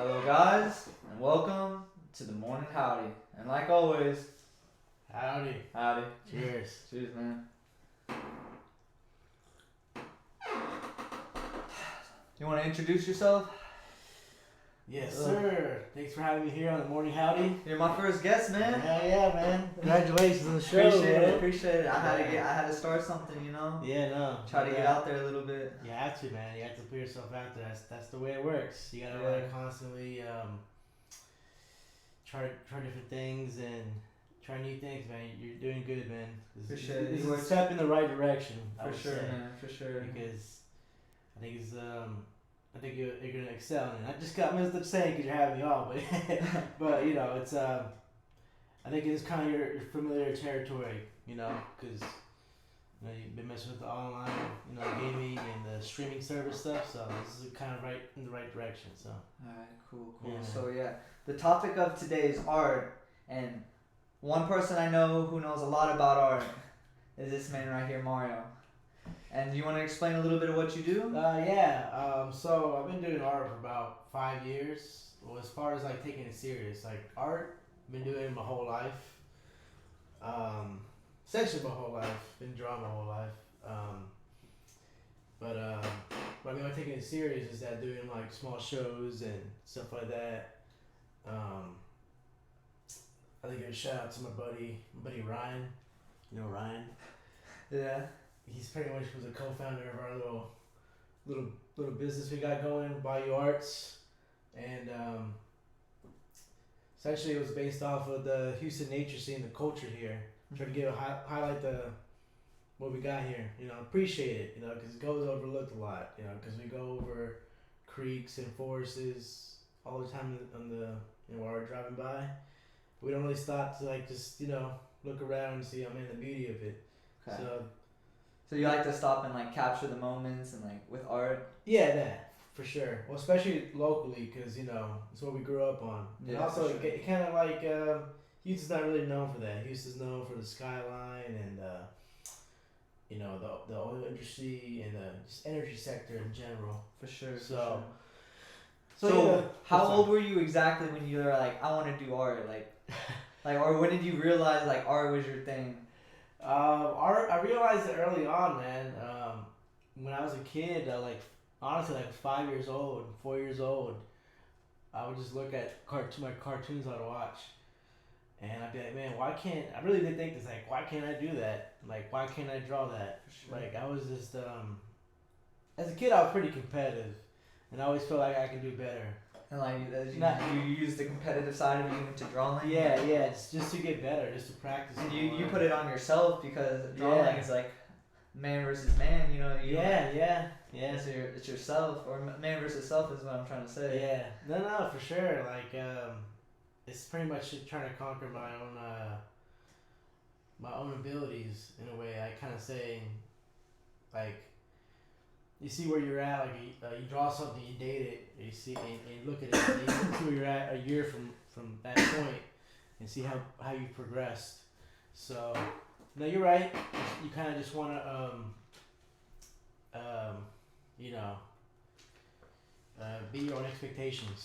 Hello, guys, and welcome to the morning howdy. And like always, Howdy. howdy. Cheers. Cheers, man. You want to introduce yourself? Yes, sir. Thanks for having me here on the morning howdy. You're my first guest, man. Yeah, man. Congratulations on the show. Appreciate it. I had to start something, you know. Yeah, no. Try to get out there a little bit. You have to, man. You have to put yourself out there. That's the way it works. You gotta like constantly try different things and try new things, man. You're doing good, man. Appreciate it. This is a step in the right direction. For sure, man. For sure. Because I think you're gonna excel in it. I'm just saying because you're having me on, but you know it's I think it's kind of your familiar territory, you know, because you've been messing with the online, gaming and the streaming service stuff. So this is kind of right in the right direction. So. All right, cool. Yeah. So the topic of today is art, and one person I know who knows a lot about art is this man right here, Mario. And you want to explain a little bit of what you do? So I've been doing art for about 5 years. Well, as far as like taking it serious, like art, I've been doing it my whole life. Essentially my whole life. Been drawing my whole life. But I mean, by taking it serious is that doing like small shows and stuff like that. I think a shout out to my buddy Ryan. You know Ryan? Yeah. He's pretty much was a co-founder of our little business we got going, Bayou Arts, and essentially it was based off of the Houston nature scene, the culture here. Try to give highlight what we got here, appreciate it, because it goes overlooked a lot, because we go over creeks and forests all the time on the while we're driving by. We don't really stop to like just look around and see the beauty of it. Okay. So you like to stop and like capture the moments and like with art? Yeah, that for sure. Well, especially locally, because it's what we grew up on. Yeah, and also, sure. It kind of like Houston's not really known for that. Houston's known for the skyline and the oil industry and the just energy sector in general. For sure. So how old were you exactly when you were like, I want to do art, or when did you realize like art was your thing? Art, I realized it early on, man. When I was a kid, honestly, 5 years old, 4 years old, I would just look at my cartoons I'd watch, and I'd be like, man, why can't I really did think this, like, why can't I do that? Like, why can't I draw that? Sure. Like, I was just as a kid, I was pretty competitive, and I always felt like I could do better. And like you use the competitive side of you into drawing? Yeah, it's just to get better, just to practice. And you put it on yourself because drawing is like man versus man, Yeah. It's yourself, or man versus self is what I'm trying to say. Yeah, no, for sure. Like, it's pretty much trying to conquer my own abilities in a way. I kind of say, like, you see where you're at, like you draw something, you date it, you see and you look at it, and you see where you're at a year from that point, and see how you progressed. So, no, you're right. You kind of just want to, beat your own expectations.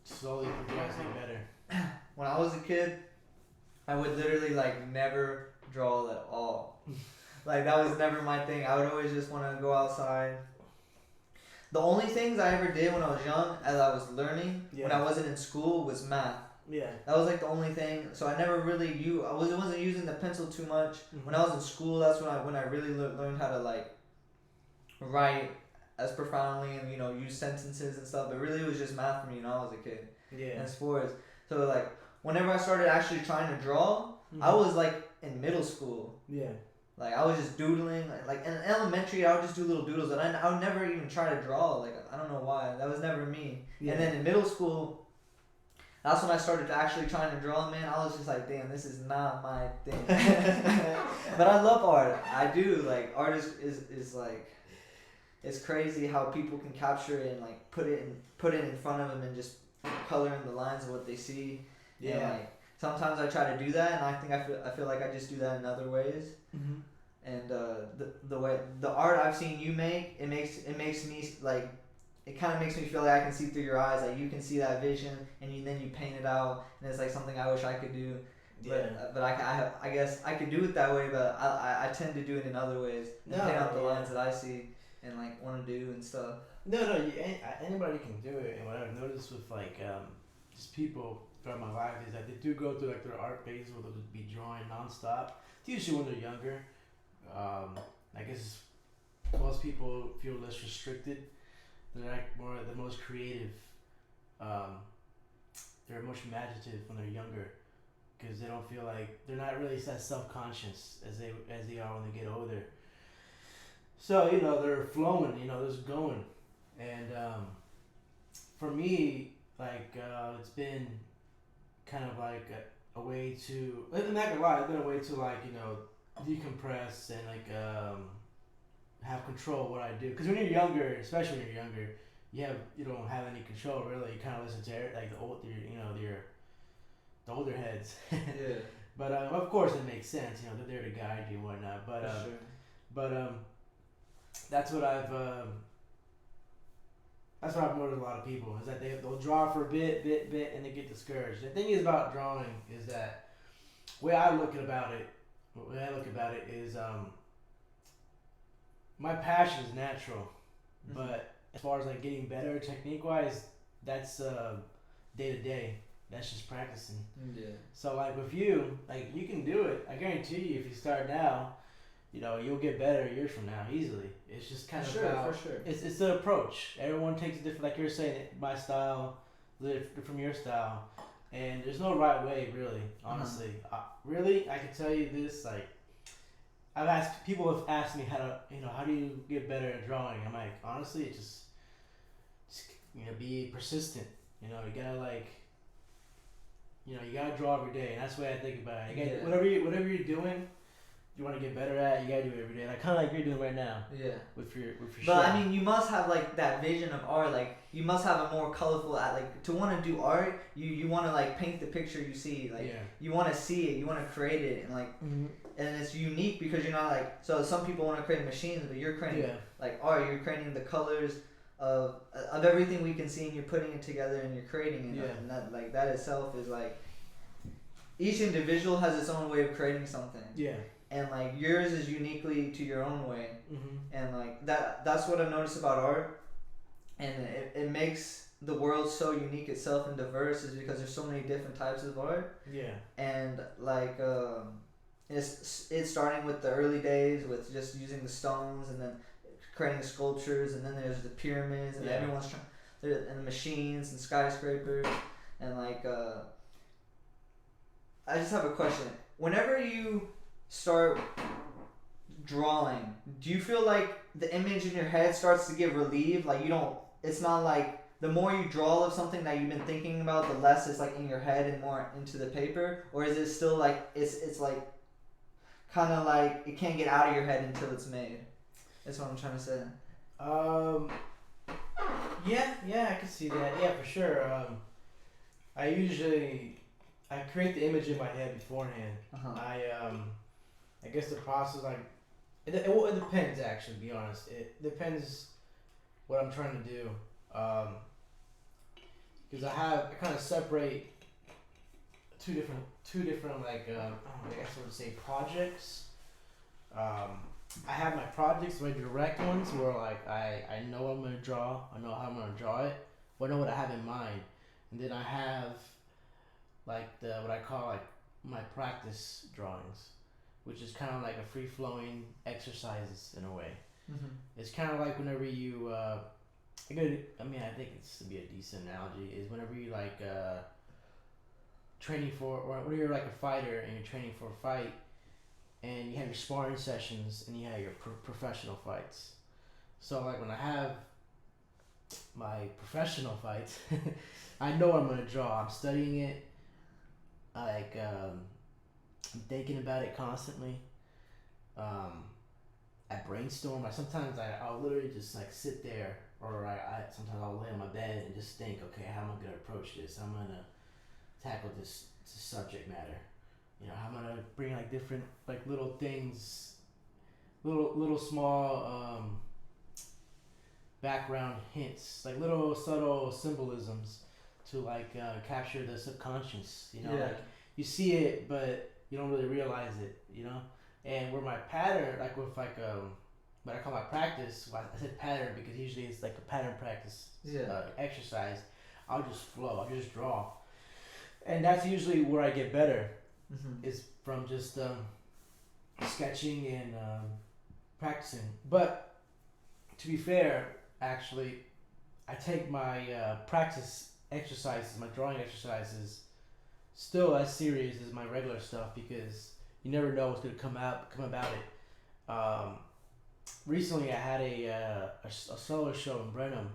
Slowly progress, get better. When I was a kid, I would literally like never draw at all. Like, that was never my thing. I would always just want to go outside. The only things I ever did when I was young, as I was learning, when I wasn't in school, was math. Yeah. That was like the only thing. So I never really wasn't using the pencil too much. Mm-hmm. When I was in school, that's when I really learned how to like write as profoundly and use sentences and stuff. But really, it was just math for me when I was a kid. Yeah. And sports. So like whenever I started actually trying to draw, I was like in middle school. Yeah. Like, I was just doodling. Like, in elementary, I would just do little doodles. And I would never even try to draw. Like, I don't know why. That was never me. Yeah. And then in middle school, that's when I started actually trying to draw, man. I was just like, damn, this is not my thing. But I love art. I do. Like, art is like, it's crazy how people can capture it and, like, put it in front of them and just color in the lines of what they see. Yeah. And, like, sometimes I try to do that, and I feel like I just do that in other ways. Mm-hmm. And the way the art I've seen you make, it makes me like it kind of makes me feel like I can see through your eyes, like you can see that vision, and then you paint it out, and it's like something I wish I could do. But I guess I could do it that way, but I tend to do it in other ways and paint out the lines that I see and like want to do and stuff. No, anybody can do it. And what I've noticed with like just people throughout my life is that they do go through like their art phase where they'll just be drawing nonstop. It's usually when they're younger. I guess most people feel less restricted. They're like the most creative. They're much imaginative when they're younger, because they don't feel like they're not really that self-conscious as they are when they get older. So they're flowing, they're just going, and for me, like it's been kind of like a way to. I'm not gonna lie, it's been a way to like decompress and like have control of what I do. Because when you're younger, especially when you're younger, you don't have any control really. You kind of listen to like the older heads. Yeah. But of course it makes sense. They're there to guide you and whatnot. But For sure. but that's what I've noticed. A lot of people is that they'll draw for a bit, and they get discouraged. The thing is about drawing is that the way I look about it is my passion is natural, but as far as like getting better technique wise, that's day to day. That's just practicing. Yeah. So like with you, like you can do it. I guarantee you, if you start now, you'll get better years from now easily. It's just kind of about, for sure. It's the approach. Everyone takes a different, like you're saying, my style, from your style, and there's no right way really. Honestly, really, I can tell you this. Like, people have asked me how do you get better at drawing? I'm like, honestly, it's just be persistent. You gotta like. You gotta draw every day, and that's the way I think about it. You gotta, whatever you're doing, you want to get better at, you gotta do it every day. Like kind of like you're doing right now. Yeah. With your But I mean, you must have like that vision of art. Like you must have a more colorful. Like to want to do art, you want to like paint the picture you see. Like you want to see it, you want to create it, and like, and it's unique because you're not like. So some people want to create machines, but you're creating like art. You're creating the colors of everything we can see, and you're putting it together, and you're creating it. And that like that itself is like. Each individual has its own way of creating something. Yeah. And like yours is uniquely to your own way. And like that's what I noticed about art, and it makes the world so unique itself and diverse is because there's so many different types of art. Yeah. And like it's starting with the early days with just using the stones, and then creating sculptures, and then there's the pyramids, and everyone's trying, and the machines and skyscrapers, and like I just have a question. Whenever you start drawing, do you feel like the image in your head starts to get relieved? Like it's not like the more you draw of something that you've been thinking about, the less it's like in your head and more into the paper? Or is it still like, it's like, kind of like it can't get out of your head until it's made? That's what I'm trying to say. Yeah, I can see that. Yeah, for sure. I create the image in my head beforehand. I guess the process, like, it depends actually, to be honest. It depends what I'm trying to do. Because I kind of separate two different like, I guess I would say projects. I have my projects, my direct ones, where like I know what I'm going to draw, I know how I'm going to draw it, but I know what I have in mind. And then I have like what I call like my practice drawings, which is kind of like a free flowing exercises in a way. It's kind of like whenever you I think it's to be a decent analogy is whenever you like training for, or when you're like a fighter and you're training for a fight, and you have your sparring sessions and you have your professional fights. So like when I have my professional fights, I know what I'm gonna draw. I'm studying it. Like I'm thinking about it constantly. I brainstorm. I'll literally just like sit there, or I sometimes I'll lay on my bed and just think, okay, how am I gonna approach this? How am I gonna tackle this subject matter? How am I gonna bring like different like little things, little small background hints, like little subtle symbolisms to like capture the subconscious. You know, Yeah. like you see it, but you don't really realize it. You know, and where my pattern, like with like what I call my practice. Well, I said pattern because usually it's like a pattern practice exercise. I'll just flow. I'll just draw, and that's usually where I get better. Is from just sketching and practicing. But to be fair, actually, I take my practice exercises, my drawing exercises, still as serious as my regular stuff because you never know what's gonna come about it. Recently, I had a solo show in Brenham,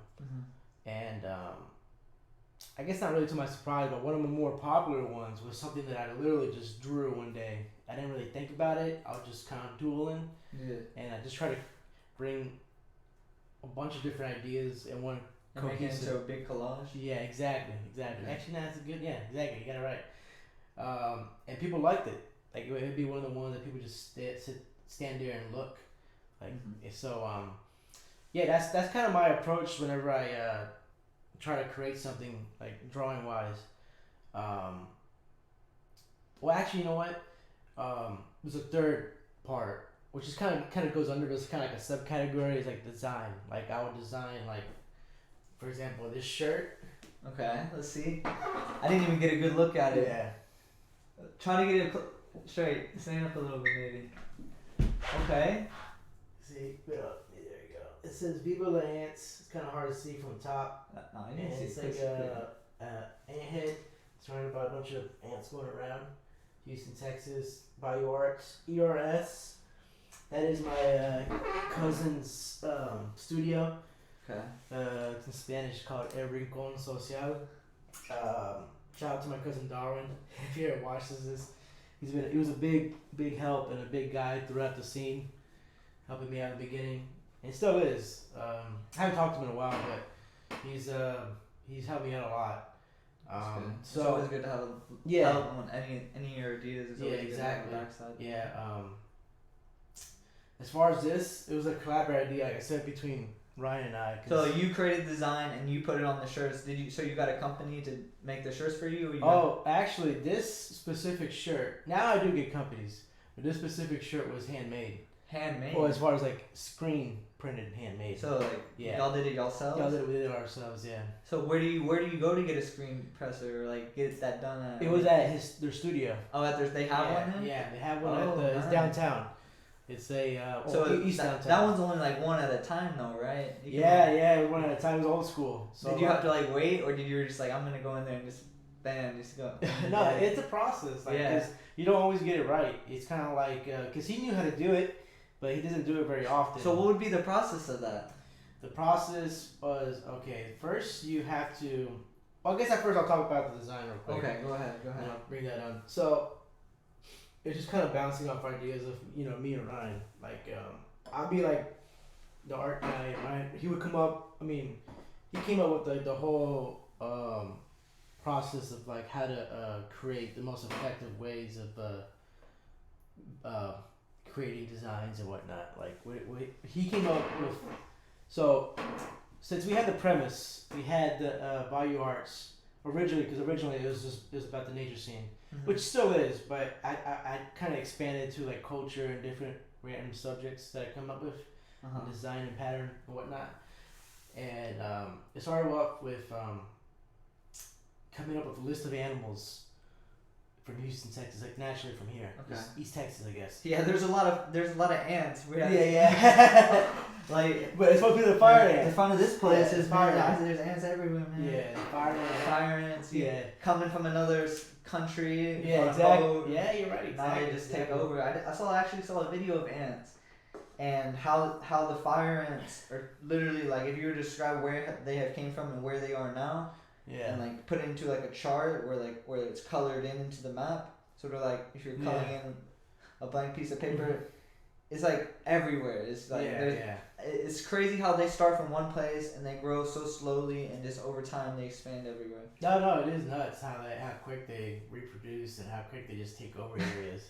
and I guess not really to my surprise, but one of the more popular ones was something that I literally just drew one day. I didn't really think about it. I was just kind of doodling, and I just tried to bring a bunch of different ideas in one and make it into a big collage. Yeah, exactly. Yeah. Actually, that's a good. Yeah, exactly. You got it right. And people liked it. Like it would be one of the ones that people just stand there and look. Like so. Yeah, that's kind of my approach whenever I try to create something like drawing wise. Well, actually, you know what? There's a third part, which is kind of goes under this kind of like a subcategory. Is like design. Like I would design like, for example, this shirt. Okay, let's see. I didn't even get a good look at it. Yeah. Trying to get it straight. Stand up a little bit, maybe. Okay. See, there you go. It says "Viva la Ants." It's kind of hard to see from the top. No, I didn't see it's it. like ant head surrounded by a bunch of ants going around. Houston, Texas. Bayou Arts, ERS. That is my cousin's studio. Okay. It's in Spanish called El Rincón Social. Shout out to my cousin Darwin if he ever watches this. He was a big help and a big guy throughout the scene, helping me out in the beginning, and still is. I haven't talked to him in a while, but he's helped me out a lot. So it's always good to have help on any of your ideas. It's always good to have a backside. Yeah. As far as this, it was a collaborative idea, like I said, between Ryan and I. So you created the design and you put it on the shirts. Did you? So you got a company to make the shirts for you? Or actually, this specific shirt. Now I do get companies, but this specific shirt was handmade. Handmade. Well, as far as like screen printed, handmade. So like, y'all did it yourselves. We did it ourselves. Yeah. So where do you go to get a screen presser or like get that done at? It was at their studio. Oh, they have one. Then? Yeah, they have one nice. It's downtown. It's a East downtown. That one's only like one at a time though, right? One at a time. It was old school. So did you have to like wait, or did you just like I'm gonna go in there and just just go? No, it's a process. Like, 'cause you don't always get it right. It's kind of like because he knew how to do it, but he doesn't do it very often. So what would be the process of that? The process was first you have to. Well, I guess at first I'll talk about the design real quick. Okay, go ahead. And I'll bring that on. So it's just kind of bouncing off ideas of me and Ryan. Like I'd be like the art guy. Ryan, he would come up. I mean, he came up with like the whole process of like how to create the most effective ways of creating designs and whatnot. Like he came up with. So since we had the premise, we had the Bayou Arts originally, because originally it was about the nature scene, which still is, but I kind of expanded to like culture and different random subjects that I come up with, design and pattern and whatnot. And it started off with coming up with a list of animals from Houston, Texas, like naturally from here, East Texas, I guess. Yeah, there's a lot of ants. Yeah. Like, but it's supposed to be the fire ants. In front of this place, there's fire ants. There's ants everywhere, man. Yeah, fire ants. Yeah, coming from another country. Yeah, exactly. Yeah, you're right. Exactly. Now they just take over. I actually saw a video of ants, and how the fire ants are literally like, if you were to describe where they have came from and where they are now. Yeah. And like put it into like a chart where it's colored into the map. Sort of like if you're coloring in a blank piece of paper, it's like everywhere. It's like it's crazy how they start from one place and they grow so slowly, and just over time they expand everywhere. No, it is nuts how quick they reproduce and how quick they just take over areas.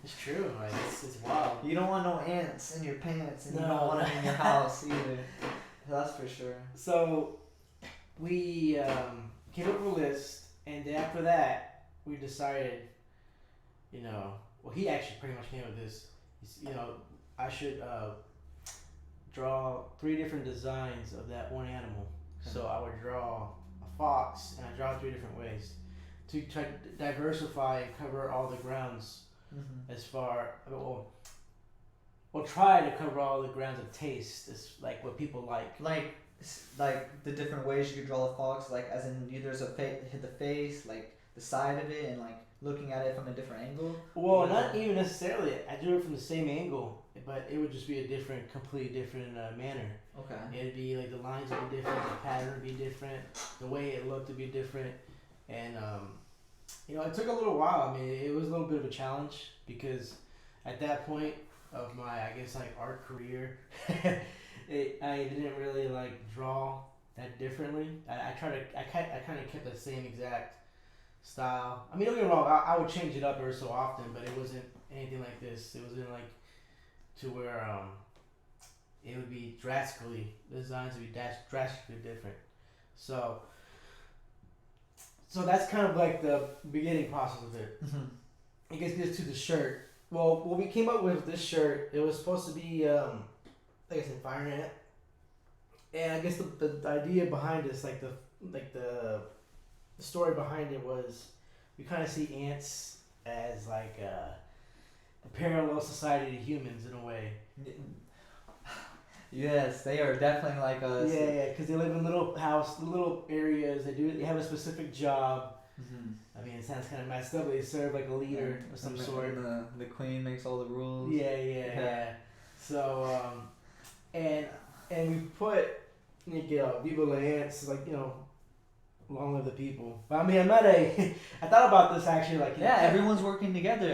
It's true. Like it's wild. You don't want no ants in your pants, and you don't want them in your house either. That's for sure. So we came up with a list, and then after that, we decided, well, he actually pretty much came up with this. I should draw 3 different designs of that one animal. So I would draw a fox, and I draw it 3 different ways to try to diversify and cover all the grounds as far. We'll try to cover all the grounds of taste, as like what people like. Like the different ways you could draw a fox, like as in there's hit the face, like the side of it, and like looking at it from a different angle. Well, not even necessarily. I drew it from the same angle, but it would just be a completely different manner. Okay. It'd be like the lines would be different, the pattern would be different, the way it looked would be different, and it took a little while. I mean, it was a little bit of a challenge because at that point of my, I guess, like art career, I didn't really like draw that differently. I kind of kept the same exact style. I mean, don't get me wrong, I would change it up every so often, but it wasn't anything like this. It wasn't like to where it would be the designs would be drastically different. So that's kind of like the beginning process of it. It gets this to the shirt. Well, when we came up with this shirt, it was supposed to be, like I said, fire ant. And I guess the idea behind this, like the story behind it was, we kind of see ants as like a parallel society to humans in a way. Yes, they are definitely like us. Yeah, because they live in little areas. They have a specific job. I mean, it sounds kind of messed up, but they serve like a leader of some sort. The queen makes all the rules. Yeah. So, and we put, Viva la Ants, like, long live the people. But I mean, I thought about this actually, like, everyone's working together.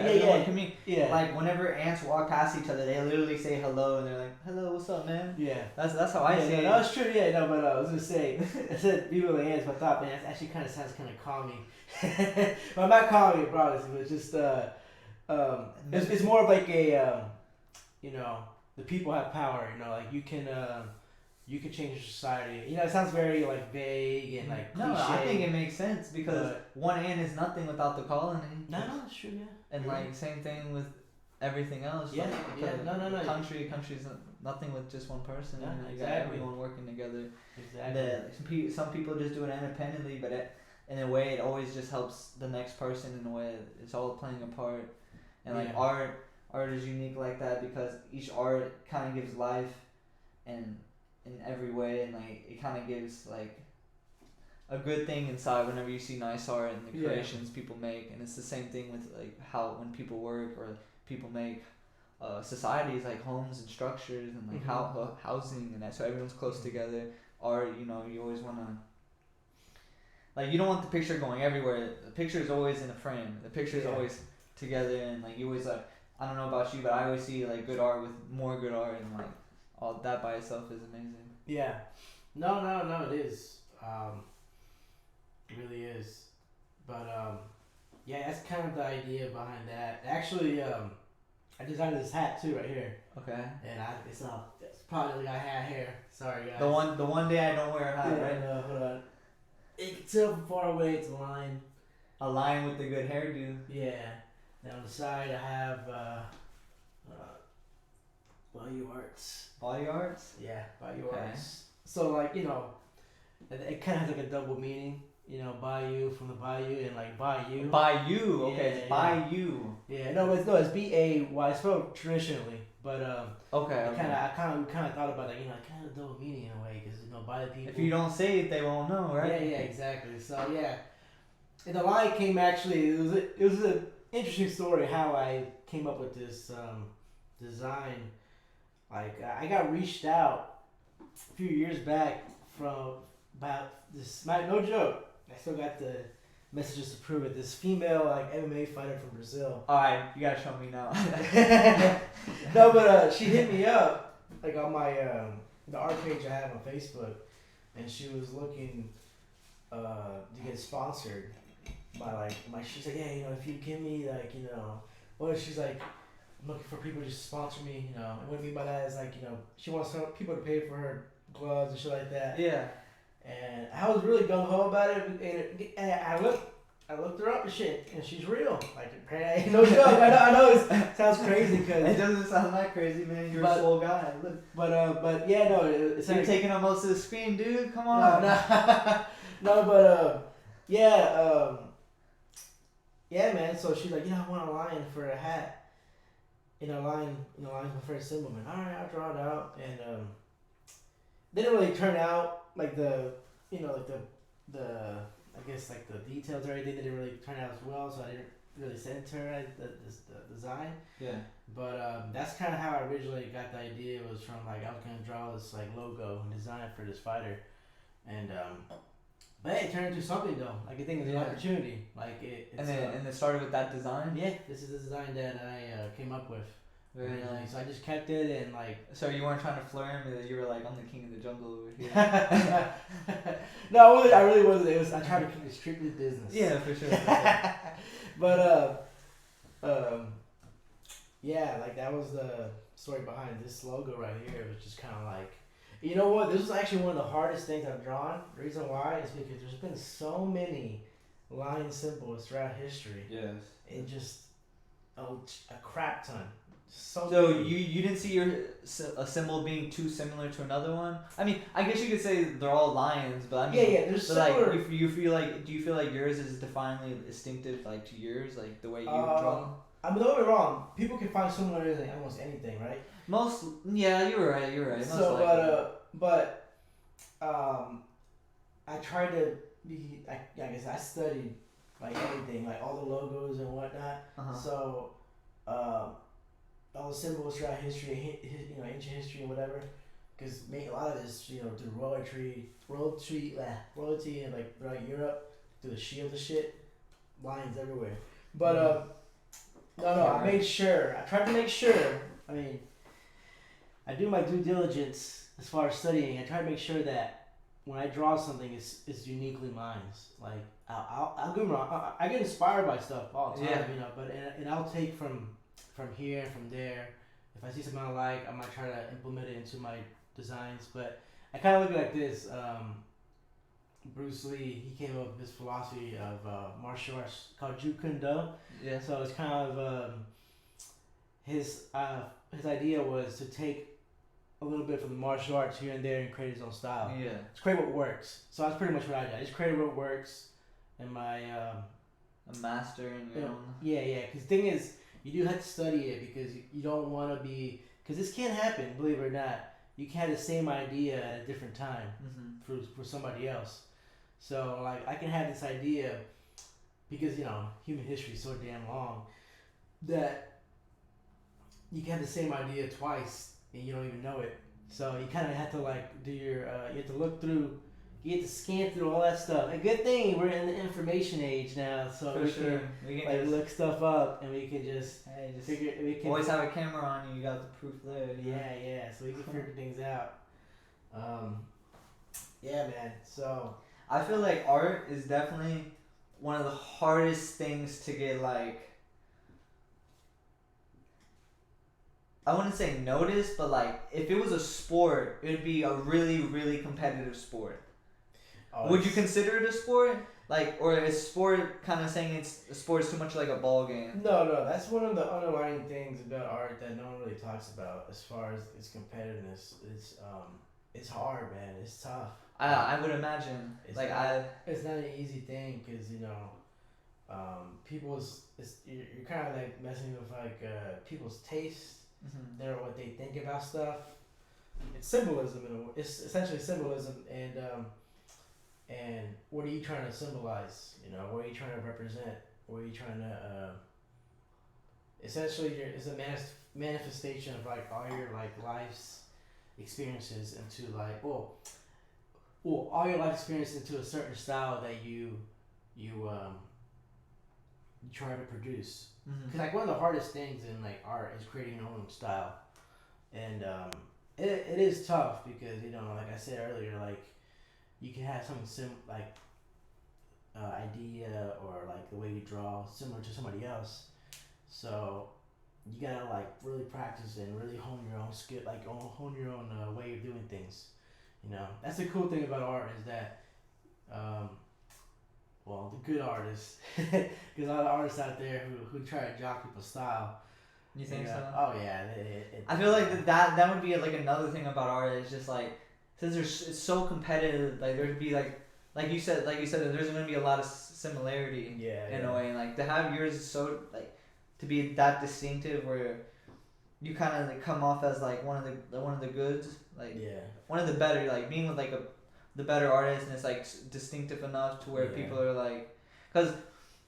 Yeah. Like whenever ants walk past each other, they literally say hello, and they're like, "Hello, what's up, man?" Yeah. That's how I see it. No, it's true. Yeah, no, but I was gonna say, I said Viva la Ants, but I thought, man, it actually kind of sounds kind of calming. But I'm not calming, probably, but just it's more of like a the people have power. Like you can change your society. It sounds very like vague and like cliche. No, I think it makes sense because one ant is nothing without the colony. No, that's true. Yeah. And like same thing with everything else. Yeah, like, No. Country's nothing with just one person. Yeah, you exactly. got everyone working together. Exactly. Some people just do it independently, but in a way, it always just helps the next person. In a way, it's all playing a part. And like art is unique like that because each art kind of gives life, and in every way, and like it kind of gives like a good thing inside whenever you see nice art and the creations people make. And it's the same thing with like how when people work or people make societies, like homes and structures and like housing and that, so everyone's close together. Art, you always want to, like, you don't want the picture going everywhere. The picture is always in a frame. The picture is always together, and like you always, like, I don't know about you, but I always see like good art with more good art, and like all that by itself is amazing. Yeah. No, it is. It really is. But that's kind of the idea behind that. Actually, I designed this hat too right here. Okay. And it's probably like I had hair. Sorry guys. The one day I don't wear a hat, right? No, hold on. You can tell from far away it's a line. A line with the good hairdo. Yeah. Then on the side I have Bayou Arts. Bayou Arts? Yeah, Bayou Arts. So like, it kind of has like a double meaning. Bayou from the bayou and like Bayou. Bayou, okay, it's Bayou. Yeah, it's B-A-Y. It's spelled traditionally, but okay. We kind of thought about that. Kind of double meaning in a way because by the people. If you don't say it, they won't know, right? Yeah, exactly. So and the line came actually. It was an interesting story how I came up with this design. Like I got reached out a few years back from about this. No joke. I still got the messages to prove it. This female like MMA fighter from Brazil. All right, you gotta show me now. No, but she hit me up like on my the art page I have on Facebook, and she was looking to get sponsored by like she's like, yeah, if you give me like she's like, I'm looking for people to sponsor me, and what I mean by that is like she wants people to pay for her gloves and shit like that. Yeah. And I was really gung ho about it. And I looked her up and shit, and she's real. Like, no joke. I know it sounds crazy because it doesn't sound that crazy, man. You're a soul guy. Look. But yeah, no, it's you're like, taking up most of the screen, dude. Come on. No, but yeah, man. So she's like, I want a lion for a hat. Lion's my favorite symbol, man. All right, I'll draw it out, and didn't really turn out like the I guess like the details or everything didn't really turn out as well, so I didn't really send to her the design. Yeah. But that's kind of how I originally got the idea. Was from like I was gonna draw this like logo and design for this fighter, and but hey, it turned into something though. Like I think it's an opportunity. Like it's and it started with that design. Yeah, this is the design that I came up with. Very nice. So I just kept it and like. So you weren't trying to flirt him. You were like, I'm the king of the jungle over here. No, I really wasn't. I tried to keep it strictly business. Yeah, for sure. But yeah, like that was the story behind this logo right here. It was just kind of like, you know what? This was actually one of the hardest things I've drawn. The reason why is because there's been so many lion symbols throughout history. Yes. And just a crap ton. So you didn't see a symbol being too similar to another one? I mean, I guess you could say they're all lions, but I mean, there's similar. Like, do you feel like yours is definitely distinctive, like to yours, like the way you draw? I mean, don't get me wrong. People can find similarities in almost anything, right? Yeah, you're right. So, but I tried to be. I guess I studied like everything, like all the logos and whatnot. Uh-huh. So, all the symbols throughout history, ancient history and whatever, because a lot of this, through royalty, and like throughout Europe, through the shield of shit, lions everywhere. But I made sure. I tried to make sure. I mean, I do my due diligence as far as studying. I try to make sure that when I draw something, it's uniquely mine. Like I'll get wrong. I get inspired by stuff all the time, But and I'll take from here and from there. If I see something I like, I might try to implement it into my designs. But I kind of look at it like this. Bruce Lee, he came up with this philosophy of martial arts called Jeet Kune Do. Yeah. So it's kind of his idea was to take a little bit from the martial arts here and there and create his own style. Yeah. To create what works. So that's pretty much what I did. I just created what works, and my a master in your own. Yeah. Because the thing is, you do have to study it because you don't want to be. Because this can happen, believe it or not. You can have the same idea at a different time for somebody else. So like I can have this idea because human history is so damn long that you can have the same idea twice and you don't even know it. So you kind of have to like do your you have to look through, you have to scan through all that stuff. A good thing we're in the information age now, so we can like look stuff up and we can just figure. We can always have a camera on you. You got the proof there. Yeah. So we can figure things out. Yeah, man. So. I feel like art is definitely one of the hardest things to get, like, I wouldn't say noticed, but like if it was a sport, it would be a really, really competitive sport. Would you consider it a sport? Like, or is sport kind of saying it's a sport is too much like a ball game? No, that's one of the underlying things about art that no one really talks about as far as its competitiveness. It's hard, man. It's tough. I would imagine. It's not an easy thing because you're kind of like messing with like people's taste. They're what they think about stuff. It's symbolism. It's essentially symbolism, and what are you trying to symbolize? What are you trying to represent? What are you trying to? Essentially, it's a manifestation of like all your like life's experiences into like all your life experience into a certain style that you try to produce. Because like one of the hardest things in like art is creating your own style, and it is tough because like I said earlier, like you can have something idea or like the way you draw similar to somebody else, so you gotta like really practice and really hone your own skill, like hone your own way of doing things. You know, that's the cool thing about art is that, um, well, the good artists, because a lot of artists out there who try to jock people's style. You think so? Oh yeah. I feel like that would be like another thing about art. It's just like since it's so competitive, like there'd be like you said, there's gonna be a lot of similarity. In a way, and like to have yours so like to be that distinctive where you kind of like come off as like one of the goods, like one of the better, like being with like the better artist, and it's like distinctive enough to where people are like, because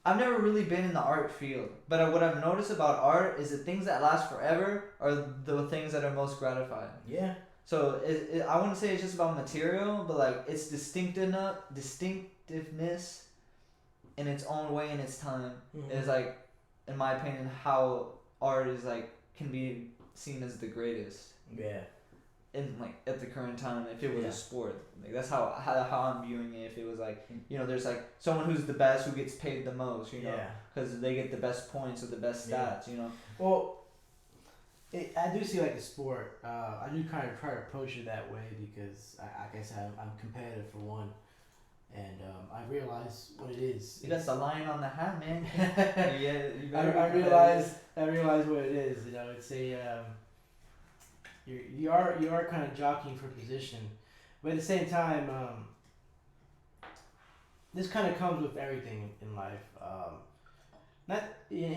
I've never really been in the art field, but what I've noticed about art is that things that last forever are the things that are most gratifying. Yeah. So I wouldn't say it's just about material, but like it's distinctiveness in its own way in its time is like, in my opinion, how art is like can be seen as the greatest. Yeah. In like at the current time, if it was a sport, like that's how I'm viewing it. If it was like, you know, there's like someone who's the best who gets paid the most, you know, because they get the best points or the best stats, you know. Well, I do see like a sport. I do kind of try to approach it that way because I guess I'm competitive for one, and I realize what it is. You got the lion on the hat, man. I realize what it is. You know, it's a you are kind of jockeying for position, but at the same time, this kind of comes with everything in life.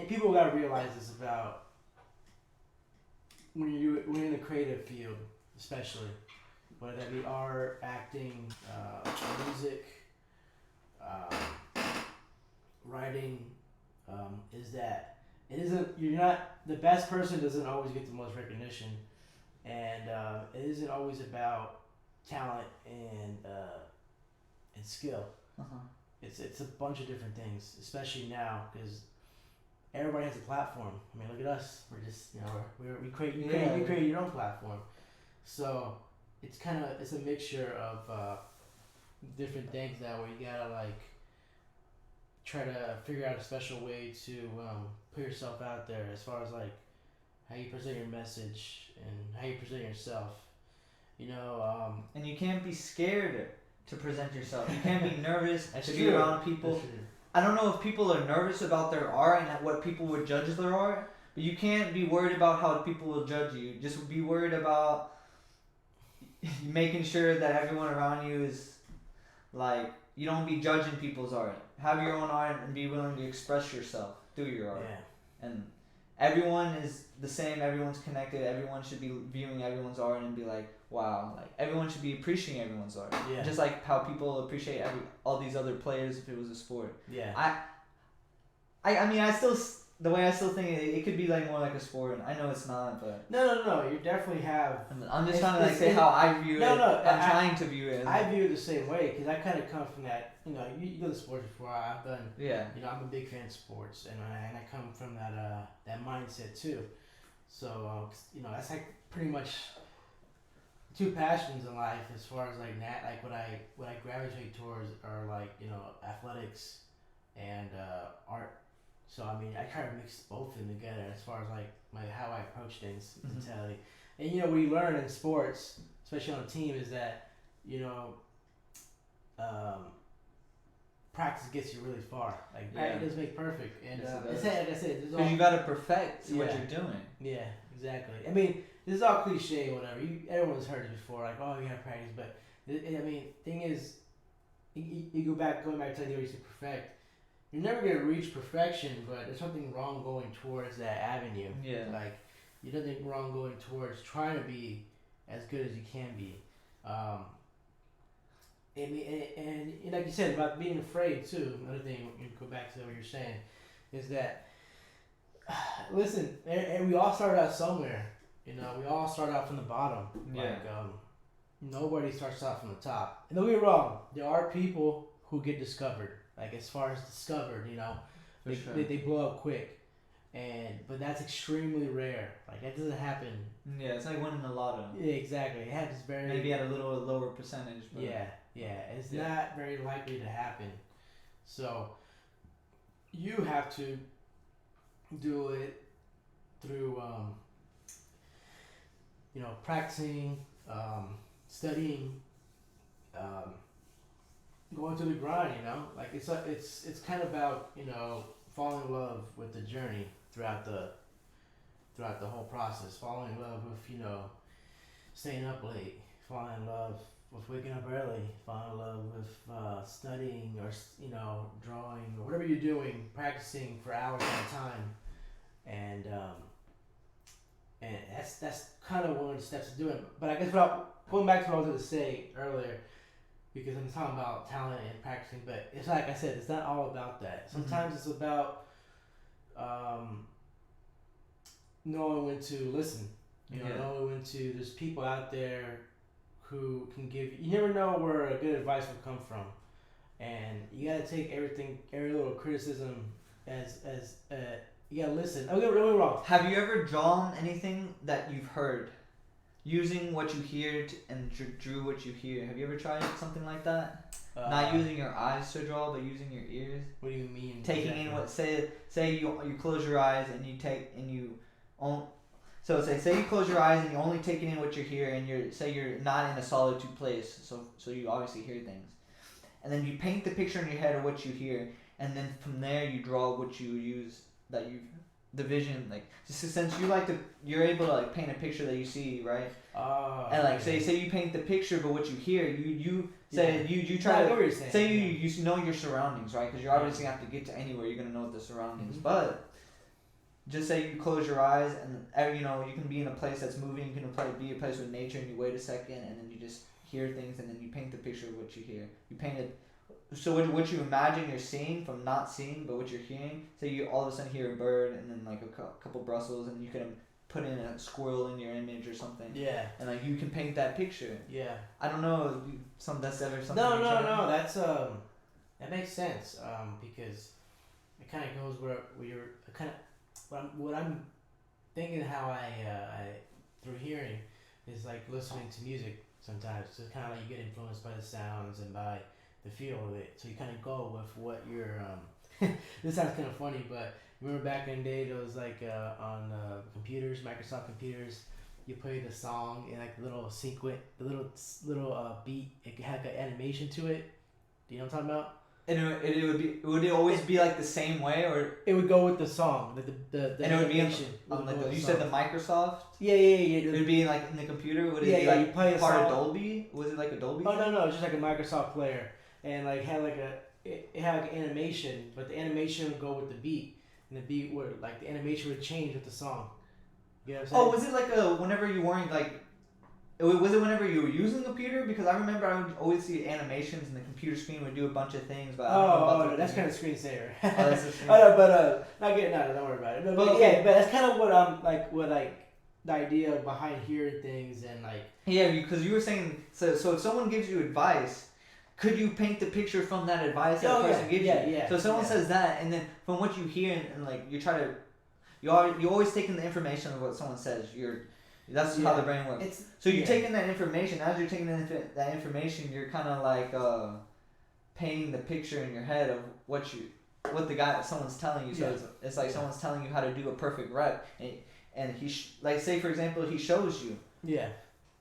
People gotta realize this about when you're in the creative field, especially whether that be art, acting, music, writing, is that you're not the best person doesn't always get the most recognition. And it isn't always about talent and skill. It's a bunch of different things, especially now because everybody has a platform. I mean, look at us. We're just you create your own platform. So it's a mixture of different things that way. You gotta like try to figure out a special way to put yourself out there as far as like how you present your message and how you present yourself, you know. And you can't be scared to present yourself. You can't be nervous to be true. around people. I don't know if people are nervous about their art and what people would judge their art, but you can't be worried about how people will judge you. Just be worried about making sure that everyone around you is like, you don't be judging people's art. Have your own art and be willing to express yourself through your art. And everyone is the same, everyone's connected, everyone should be viewing everyone's art and be like, wow, like everyone should be appreciating everyone's art. Just like how people appreciate all these other players if it was a sport. I mean, the way I still think it could be like more like a sport. I know it's not, but no, you definitely have. I'm just trying to like say how I view it. I'm trying to view it. I view it the same way because I kind of come from that. You know, you go to sports before I've done. You know, I'm a big fan of sports, and I come from that mindset too. So you know, that's like pretty much two passions in life as far as like what I gravitate towards are like, you know, athletics and art. So I mean, I try to mix both of them together as far as like how I approach things, mentality. And you know, what you learn in sports, especially on a team, is that, you know, practice gets you really far. Like practice make perfect, and like I said, because you gotta perfect what you're doing. Yeah, exactly. I mean, this is all cliche, whatever. Everyone's heard it before, like, oh, you gotta practice, but I mean, thing is, you going back to the idea where you say perfect. You're never gonna reach perfection, but there's something wrong going towards that avenue. Like, there's nothing wrong going towards trying to be as good as you can be. I mean, and like you said about being afraid too. Another thing, you go back to what you're saying, is that listen, and we all started out somewhere. You know, we all start out from the bottom. Like, nobody starts out from the top. And don't get me wrong, there are people who get discovered. Like, as far as discovered, you know, they blow up quick, but that's extremely rare. Like, that doesn't happen. Yeah, it's like winning the lotto. Yeah, exactly. It happens maybe at a little lower percentage. But it's not very likely to happen. So you have to do it through, you know, practicing, studying, um, going through the grind. Like it's kind of about falling in love with the journey throughout the whole process. Falling in love with staying up late. Falling in love with waking up early. Falling in love with studying or drawing or whatever you're doing, practicing for hours at a time, and that's kind of one of the steps to do it. But I guess going back to what I was going to say earlier, because I'm talking about talent and practicing, but it's like I said, it's not all about that. Sometimes it's about knowing when to listen. Knowing when to. There's people out there who can give. You never know where a good advice will come from, and you gotta take every little criticism as you gotta listen. I'm getting really wrong. Have you ever drawn anything that you've heard, using what you hear and drew what you hear? Have you ever tried something like that? Not using your eyes to draw, but using your ears. What do you mean? Taking in what say you close your eyes and so say you close your eyes and you're only taking in what you hear, and you're not in a solitude place, so you obviously hear things, and then you paint the picture in your head of what you hear, and then from there you draw what you use the vision, like since you're able to like paint a picture that you see, right? And like say you paint the picture, but what you hear you say you try to say you know your surroundings, right? Because you're obviously gonna have to get to anywhere, you're gonna know the surroundings, but just say you close your eyes and you can be in a place that's moving, you can be a place with nature, and you wait a second and then you just hear things, and then you paint the picture of what you hear. You paint it. So what you imagine you're seeing from not seeing, but what you're hearing. Say you all of a sudden hear a bird, and then like a couple Brussels, and you can put in a squirrel in your image or something. Yeah. And like you can paint that picture. Yeah. I don't know that's ever something. No. That's that makes sense. Because it kind of goes where you're kind of what I'm thinking. How I through hearing is like listening to music sometimes. So kind of like you get influenced by the sounds and by the feel of it, so you kind of go with what you're this sounds kind of funny, but remember back in the day there was like on computers, Microsoft computers, you play the song and like the little sequence, the little beat, it had like an animation to it. Do you know what I'm talking about? And would it always be like the same way, or it would go with the song, like the and it would be animation. You said the Microsoft. Yeah. It would be like in the computer. Would it be like you play a part song. of Dolby? Was it like a Dolby? Oh no, it's just like a Microsoft player, and like had like it had like an animation, but the animation would go with the beat, and the beat would like the animation would change with the song. You know what I'm saying? Oh, was it like whenever you weren't like? Was it whenever you were using the computer? Because I remember I would always see animations, and the computer screen would do a bunch of things. But I don't know about no, that's kind of screensaver. That's a screen. But not getting out. Don't worry about it. But okay. But that's kind of what I'm like. What like the idea behind hearing things and like. Yeah, because you were saying so if someone gives you advice, could you paint the picture from that advice that the person gives you? Yeah. So if someone says that, and then from what you hear and like you try to, you always taking the information of what someone says. That's how the brain works. So you're taking that information. As you're taking that information, you're kind of like painting the picture in your head of what someone's telling you. So it's like someone's telling you how to do a perfect rep, and like say for example he shows you. Yeah.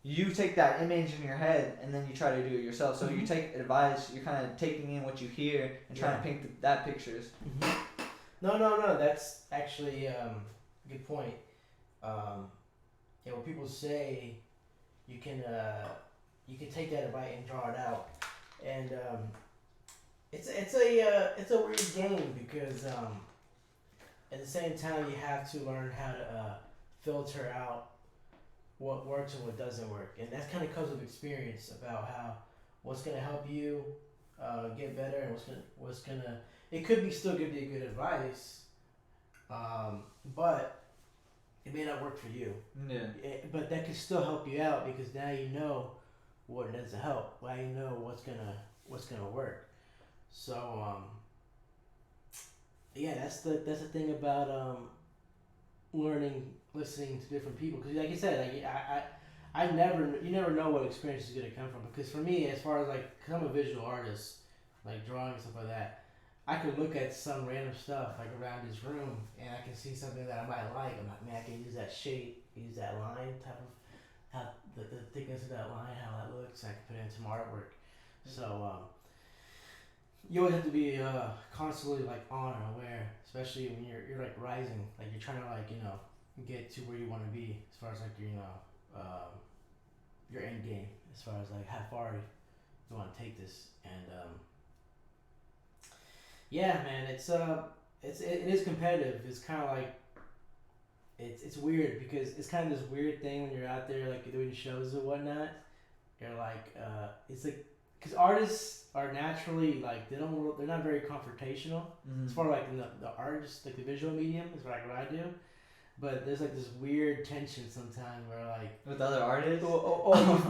You take that image in your head and then you try to do it yourself. So you take advice. You're kind of taking in what you hear and trying to paint that pictures. Mm-hmm. No. That's actually a good point. What people say, you can take that advice and draw it out, and it's a weird game because at the same time you have to learn how to filter out what works and what doesn't work, and that kind of comes with experience about what's gonna help you get better and what's gonna it could be still give you good advice, but it may not work for you. Yeah. But that could still help you out because now you know what it does to help. Now you know what's gonna work. So that's the thing about listening to different people, because like you said, like you never know what experience is gonna come from. Because for me, as far as like, cause I'm a visual artist, like drawing and stuff like that. I could look at some random stuff like around this room, and I can see something that I might like. I'm like, man, I can use that shape, use that line type of, how the thickness of that line, how that looks. I can put it into my artwork. So you always have to be constantly like on and aware, especially when you're like rising, like you're trying to like get to where you want to be as far as like your end game, as far as like how far you want to take this. And yeah, man, it is competitive. It's kind of like it's weird because it's kind of this weird thing when you're out there like doing shows and whatnot. You're like it's like because artists are naturally like they're not very confrontational. As far like the artist like the visual medium is like what I do. But there's like this weird tension sometimes where like with other artists.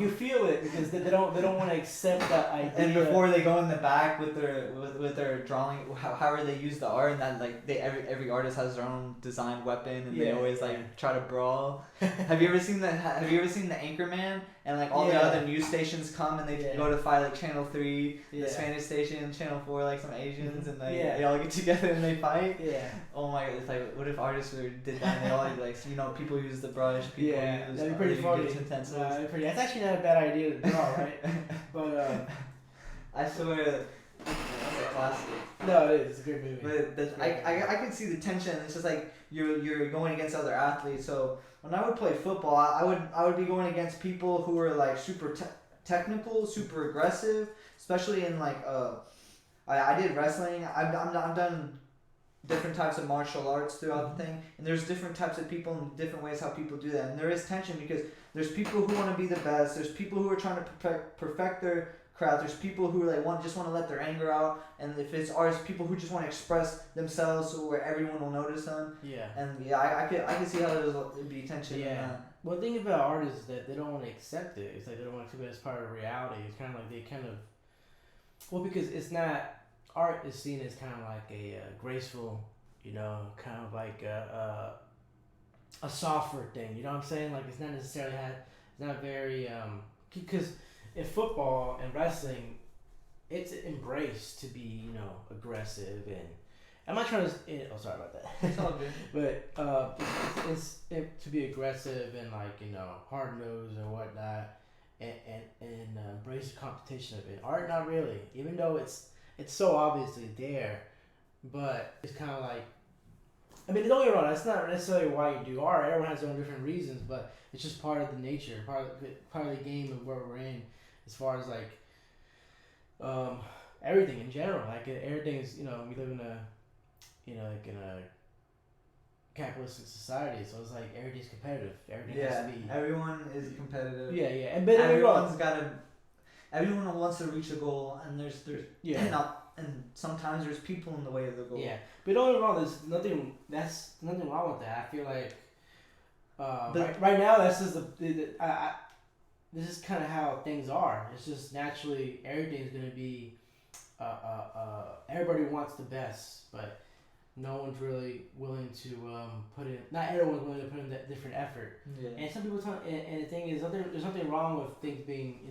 You feel it because they don't want to accept that idea. And before they go in the back with their drawing, however they use the art, and that like every artist has their own designed weapon, and they always like try to brawl. Have you ever seen the Anchorman? And like all the other news stations come and they go to fight like Channel 3, the Spanish station, Channel 4, like some Asians, and like they all get together and they fight. Yeah. Oh my god, it's like what if artists did that and they all like people use the brush, people use that'd be pretty funny. That's actually not a bad idea to draw, right? But I swear that's a classic. No, it is. It's a great movie. But I can see the tension. It's just like you're going against other athletes. So when I would play football, I would be going against people who were like super technical, super aggressive, especially in like I did wrestling. I've done different types of martial arts throughout the thing, and there's different types of people and different ways how people do that, and there is tension because there's people who want to be the best, there's people who are trying to perfect their craft, there's people who like just want to let their anger out, and if it's artists, people who just want to express themselves so where everyone will notice them. And I could see how there'd be tension. Well, the thing about artists is that they don't want to accept it. It's like they don't want to accept it as part of reality. It's kind of like because it's not. Art is seen as kind of like a graceful, kind of like a softer thing. You know what I'm saying? Like it's not necessarily it's not very because in football and wrestling, it's embraced to be aggressive, and I'm not trying to. Sorry about that. It's all good. But it's to be aggressive and like hard nosed and whatnot, and embrace the competition of it. Art, not really. Even though it's so obviously there, but it's kind of like, don't get me wrong, that's not necessarily why you do art. Everyone has their own different reasons, but it's just part of the nature, part of the game of where we're in, as far as like, everything in general. Like everything is, we live in in a capitalistic society, so it's like everything's competitive. Everything has to be. Everyone is competitive. But everyone wants to reach a goal, and there's and sometimes there's people in the way of the goal. Yeah, but don't get me wrong. There's nothing wrong with that. I feel like right now that's just this is kind of how things are. It's just naturally everything's gonna be everybody wants the best, but no one's really willing to put in. Not everyone's willing to put in that different effort. Yeah. And some people and the thing is, there's nothing wrong with things being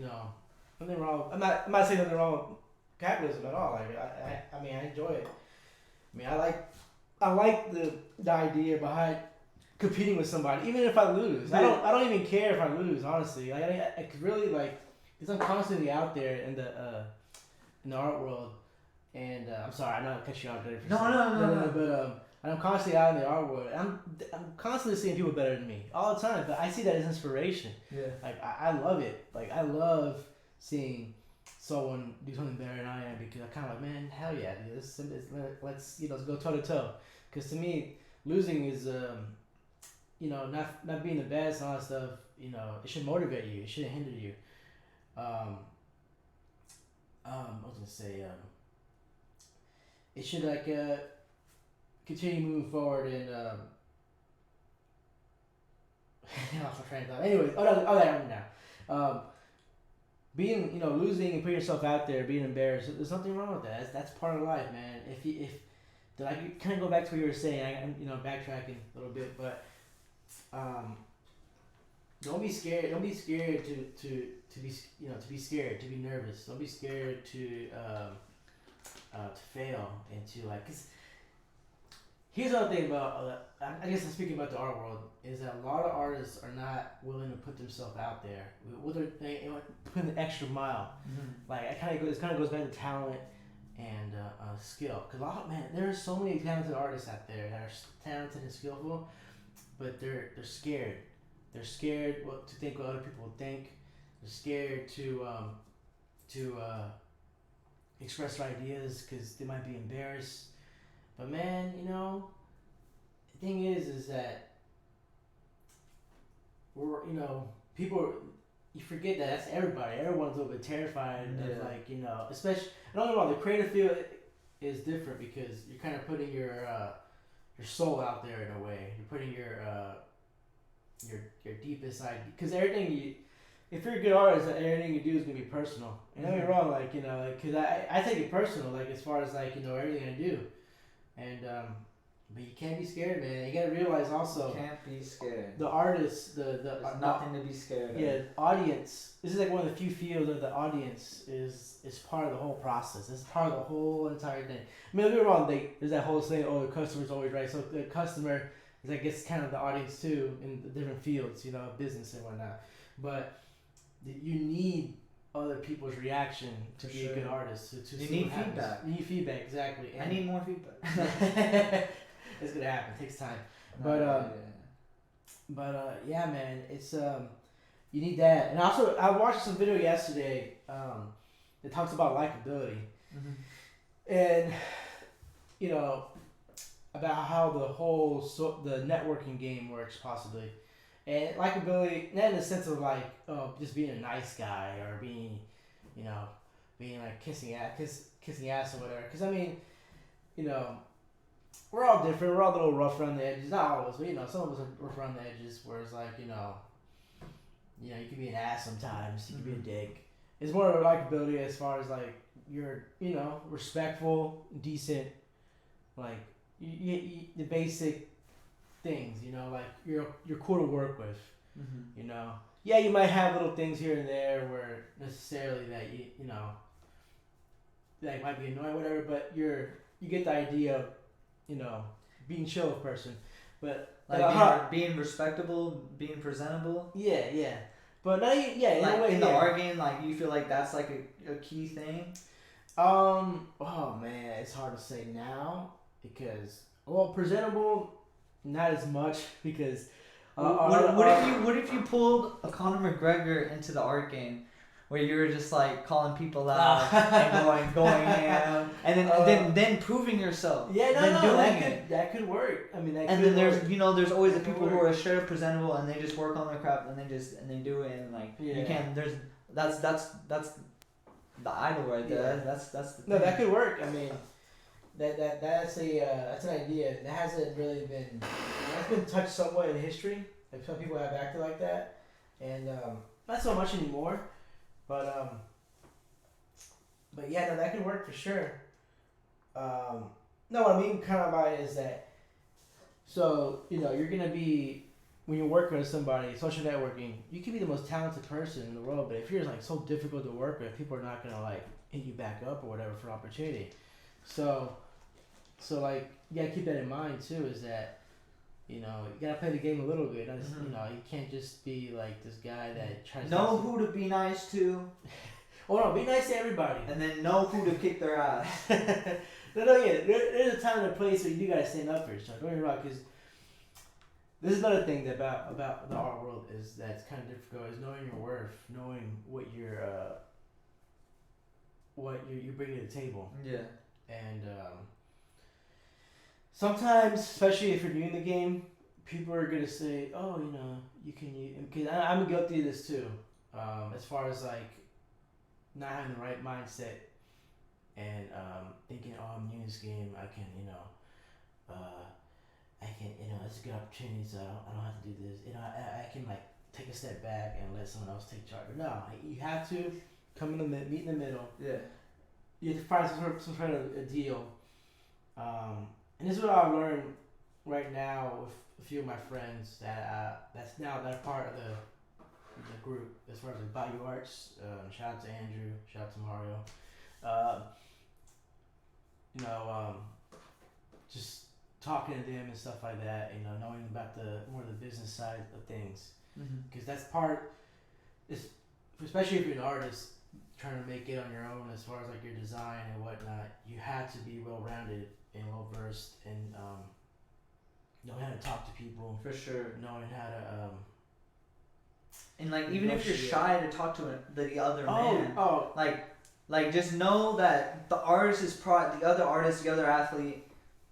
nothing wrong. I'm not saying nothing wrong with capitalism at all. Like I enjoy it. I like the idea behind competing with somebody, even if I lose. I don't even care if I lose. Honestly, I could really like because I'm constantly out there in the art world. And I'm sorry, I'm not cutting you off there. No. But I'm constantly out in the art world. I'm constantly seeing people better than me all the time. But I see that as inspiration. Yeah. Like I love it. Like I love seeing someone do something better than I am because I'm kind of like, man, hell yeah, dude. Let's go toe to toe. Because to me, losing is not being the best and all that stuff. It should motivate you. It shouldn't hinder you. I was gonna say it should continue moving forward and I lost my train of thought. Anyways, now. Being losing and putting yourself out there, being embarrassed, there's nothing wrong with that. That's part of life, man. Did I kind of go back to what you were saying? I'm backtracking a little bit, but don't be scared. Don't be scared to be scared, to be nervous. Don't be scared to fail and to cause Here's the other thing about, I guess I'm speaking about the art world, is that a lot of artists are not willing to put themselves out there. They put an extra mile. Like it kind of goes back to talent and skill. Cause there's so many talented artists out there that are talented and skillful, but they're scared. They're scared to think what other people will think. They're scared to express their ideas because they might be embarrassed. But man, the thing is that people, you forget that that's everybody. Everyone's a little bit terrified of especially. I don't know about the creative field is different because you're kind of putting your soul out there in a way. You're putting your deepest idea, because if you're a good artist, everything you do is gonna be personal. And don't get me wrong, because I take it personal, as far as everything I do, and but you can't be scared, man. You gotta realize also. You can't be scared. The artist, there's nothing to be scared of. Yeah, audience. This is one of the few fields where the audience is part of the whole process. It's part of the whole entire thing. I mean, don't get me wrong. There's that whole saying, "Oh, the customer's always right." So the customer is, I guess, kind of the audience too in the different fields, business and whatnot. But you need other people's reaction to be a good artist. To you need feedback. You need feedback, exactly. I need more feedback. It's gonna happen. It takes time. But yeah, man, it's you need that. And also, I watched some video yesterday that talks about likability, and about how the whole the networking game works possibly, and likability, not in the sense of just being a nice guy or being kissing ass or whatever. Because I mean, we're all different. We're all a little rough around the edges. Not all of us, but some of us are rough around the edges. Whereas you can be an ass sometimes. You can be a dick. It's more of a likability as far as you're respectful, decent, the basic things. You're cool to work with. Yeah, you might have little things here and there where necessarily that that might be annoying, whatever. But you get the idea of being chill with a person, but being respectable, being presentable. Yeah. But in a way, in the art game, you feel like that's a key thing. Oh man, it's hard to say now because presentable, not as much because. What if you pulled a Conor McGregor into the art game? Where you were just calling people out and going ham, and then proving yourself. Yeah, that could work. I mean, there's always the people who are straight up presentable and they just work on their craft and they do it and you can't. That's the idol right there. Yeah. That's the thing. No, that could work. I mean, that's an idea that hasn't really been. That's been touched somewhat in history. Some people have acted like that, and not so much anymore. But yeah, no, that could work for sure. No, what I mean kind of by it is that, so, you're going to be, when you're working with somebody, social networking, you can be the most talented person in the world, but if you're so difficult to work with, people are not going to hit you back up or whatever for opportunity. So you got to keep that in mind too, is that, you got to play the game a little bit. You can't just be this guy that tries know who to be nice to. Oh no, be nice to everybody. And then know who to kick their ass. There's a time and a place where you do got to stand up for yourself. Don't get me wrong, because this is another thing about the art world is that's kind of difficult, is knowing your worth, knowing what you bring to the table. Yeah. And sometimes, especially if you're new in the game, people are gonna say, "Oh, you can." Because I'm guilty of this too. As far as not having the right mindset and thinking, "Oh, I'm new in this game. I can, it's a good opportunity. So I don't have to do this. I can take a step back and let someone else take charge." But no, you have to come meet in the middle. Yeah. You have to find some sort of a deal. And this is what I've learned right now with a few of my friends that they're part of the group as far as Bayou Arts. Shout out to Andrew, shout out to Mario. Just talking to them and stuff like that. You know, knowing about the more the business side of things, Mm-hmm. because that's part. Is especially if you're an artist trying to make it on your own as far as like your design and whatnot. You have to be well rounded and well versed and knowing how to talk to people. For sure. Knowing how to. And like even if you're shy to talk to the other man, oh, like just know that the artist is the other artist, the other athlete,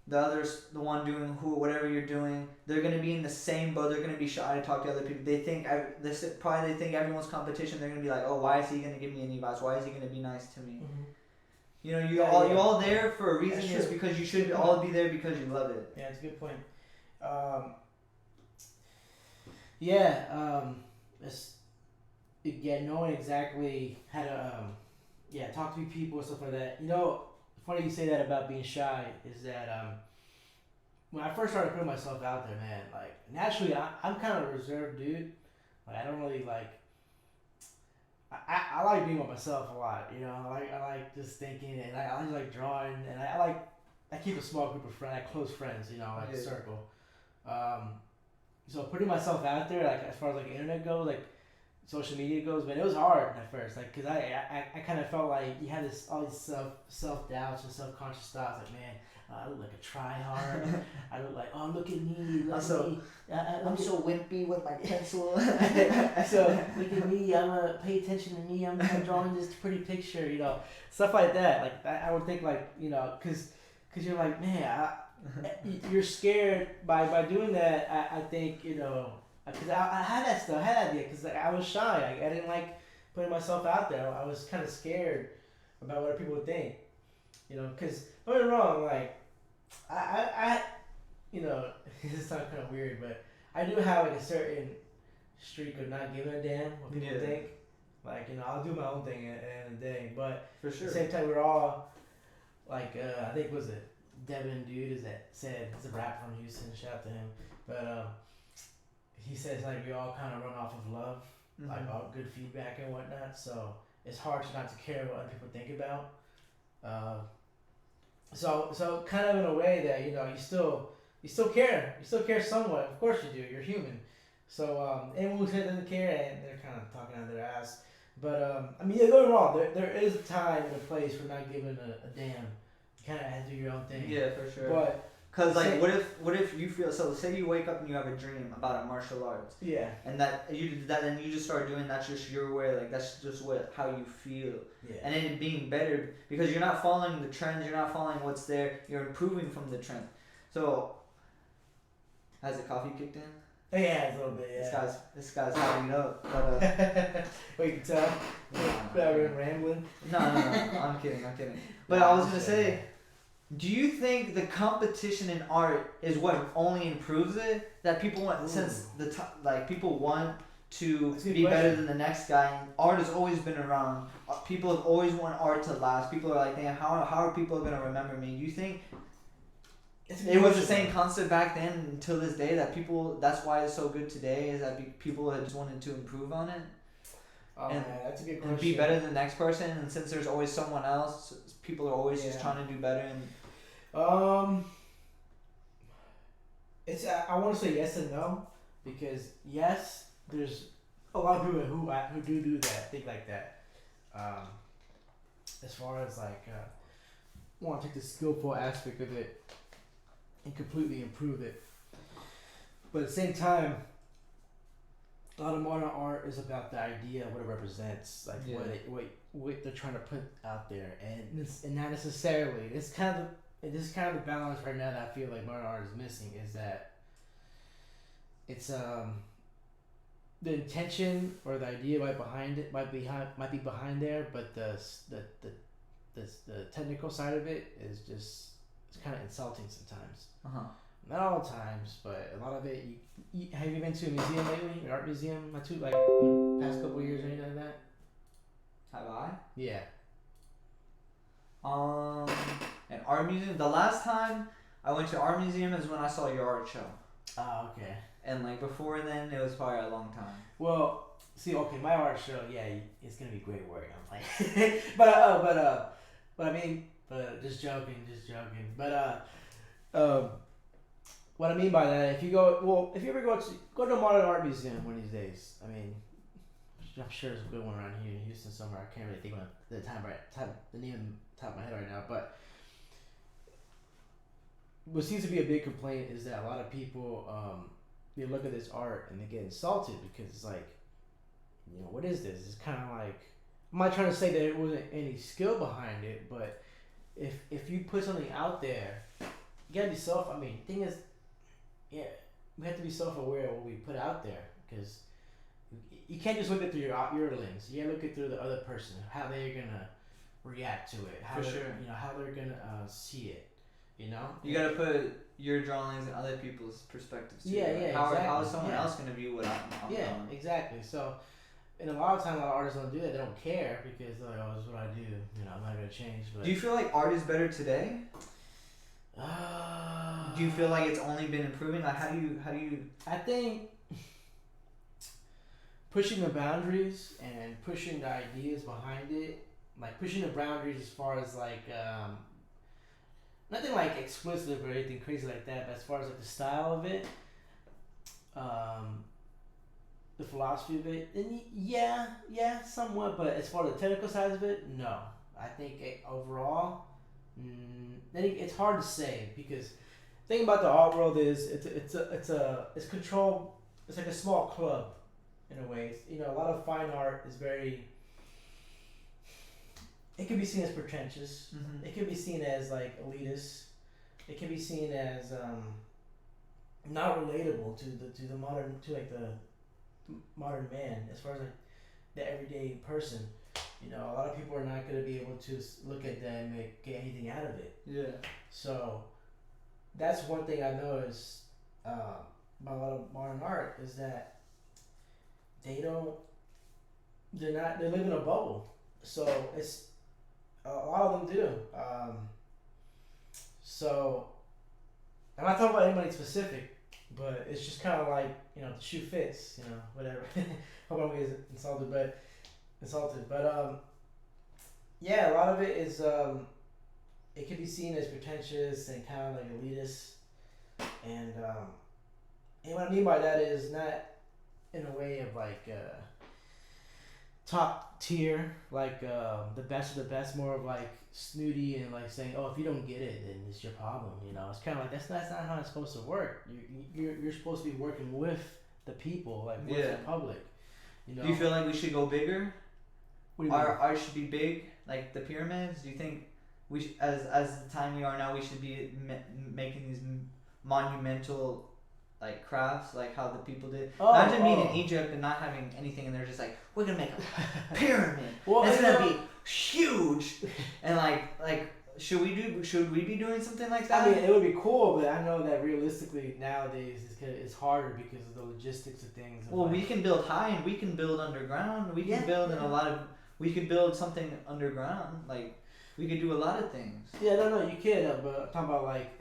the one doing whatever you're doing, they're gonna be in the same boat. They're gonna be shy to talk to other people. They think they think everyone's competition. They're gonna be like, oh, why is he gonna give me any advice? Why is he gonna be nice to me? Mm-hmm. You know, you all there for a reason. Is because you should all be there because you love it. Yeah, it's a good point. Knowing exactly how to talk to people and stuff like that. You know, funny you say that about being shy is that when I first started putting myself out there, man, like naturally I'm kind of a reserved dude. Like I don't really like. I like being with myself a lot. You know, I like just thinking and I like drawing and I keep a small group of friends, like close friends. You know, like a circle. So putting myself out there, like as far as like internet goes, like social media goes, man, it was hard at first, like, cause I kind of felt like you had all these self doubts and self-conscious thoughts, like, man, I look like a try-hard. I look like, oh, look at me, I'm so wimpy with my pencil. So look at me, pay attention to me, I'm drawing this pretty picture, you know, stuff like that. Like I would think, like, you know, cause you're like, man, you're scared by doing that. I think, you know. Because I had that stuff, I had that idea, because I was shy. I didn't like putting myself out there. I was kind of scared about what people would think. You know, because, don't get me wrong, like, I you know, this sounds kind of weird, but I do have like a certain streak of not giving a damn what people think. Like, you know, I'll do my own thing at the end of the day. But for sure. At the same time, we're all, like, I think, was it Devin Dude is that said, he's a rapper from Houston, shout out to him. But, he says like we all kind of run off of love, like all good feedback and whatnot. So it's hard not to care what other people think about. So kind of in a way that, you know, you still care somewhat. Of course you do. You're human. So anyone who says doesn't care, and they're kind of talking out their ass. But I mean, yeah, don't get me wrong. There is a time and a place for not giving a damn. You kind of have to do your own thing. Yeah, for sure. But because like, what if you feel so? Say you wake up and you have a dream about a martial arts. Yeah. And then you just start doing. That's just your way. Like that's just how you feel. Yeah. And then it being better because you're not following the trends. You're not following what's there. You're improving from the trend. So, has the coffee kicked in? Yeah, a little bit. Yeah. This guy's having it up. But wait, you can tell. I've been rambling. No. I'm kidding. But I was gonna say. Do you think the competition in art is what only improves it? That people want, since people want to be better than the next guy. And art has always been around. People have always wanted art to last. People are like, damn, how are people gonna remember me? Do you think it was the same concept back then until this day that people? That's why it's so good today. Is that people have just wanted to improve on it. Oh, man, that's a good question. And be better than the next person, and since there's always someone else, people are always just trying to do better. And it's I want to say yes and no, because yes, there's a lot of people who do that, think like that. As far as like want to take the skillful aspect of it and completely improve it, but at the same time, a lot of modern art is about the idea, what it represents, like what they're trying to put out there, and not necessarily. This is kind of the balance right now that I feel like modern art is missing. Is that it's the intention or the idea might be behind there, but the technical side of it is just it's kind of insulting sometimes. Not all the times, but a lot of it. Have you been to a museum lately? An art museum? Not too, like past couple of years or anything like that? Have I? Yeah. An art museum. The last time I went to art museum is when I saw your art show. Oh, okay. And like before then, it was probably a long time. Well, see, okay, my art show, yeah, it's gonna be great work. I'm like, but I mean, but just joking. But what I mean by that, if you ever go to a modern art museum one of these days, I mean, I'm sure there's a good one around here in Houston somewhere. I can't really think of the name of the top of my head right now, but what seems to be a big complaint is that a lot of people they look at this art and they get insulted because it's like, what is this? It's kind of like, I'm not trying to say that there wasn't any skill behind it, but if you put something out there, you gotta be thing is, yeah, we have to be self-aware of what we put out there, because you can't just look at through your lens. You gotta look at through the other person, how they're gonna react to it, how how they're gonna see it. You gotta put your drawings and other people's perspectives too. Yeah, yeah, How, exactly. How is someone else gonna view what I'm drawing? Exactly. So, and a lot of times, a lot of artists don't do that. They don't care because they're like, oh, this is what I do. I'm not gonna change. But do you feel like art is better today? Do you feel like it's only been improving? Like, how do you? I think pushing the boundaries and pushing the ideas behind it, like pushing the boundaries as far as like nothing like explicit or anything crazy like that, but as far as like the style of it, the philosophy of it, and yeah, somewhat. But as far as the technical side of it, no. I think overall, it's hard to say, because the thing about the art world is it's controlled. It's like a small club in a way. A lot of fine art is very. It can be seen as pretentious. Mm-hmm. It can be seen as like elitist. It can be seen as not relatable to the modern modern man, as far as like the everyday person. A lot of people are not going to be able to look at that and get anything out of it. Yeah. So that's one thing I noticed about a lot of modern art, is that they live in a bubble. So it's a lot of them do. So I'm not talking about anybody specific, but it's just kind of like, the shoe fits, whatever. Hope I'm getting insulted, but yeah, a lot of it is it can be seen as pretentious and kind of like elitist, and what I mean by that is not in a way of like top tier, like the best of the best, more of like snooty and like saying, oh, if you don't get it, then it's your problem. It's kind of like that's not how it's supposed to work. You're supposed to be working with the people, like with the public. Do you feel like we should go bigger? What do you mean? Our art should be big, like the pyramids. Do you think we as the time we are now, we should be making these monumental like crafts, like how the people did? Imagine being in Egypt and not having anything, and they're just like, we're gonna make a pyramid. It's gonna be huge, and like should we be doing something like that? I mean, it would be cool, but I know that realistically nowadays it's harder because of the logistics of things. Well, we can build high and we can build underground. We can build in a lot of. We could build something underground. Like we could do a lot of things. Yeah, no, you can. But I'm talking about like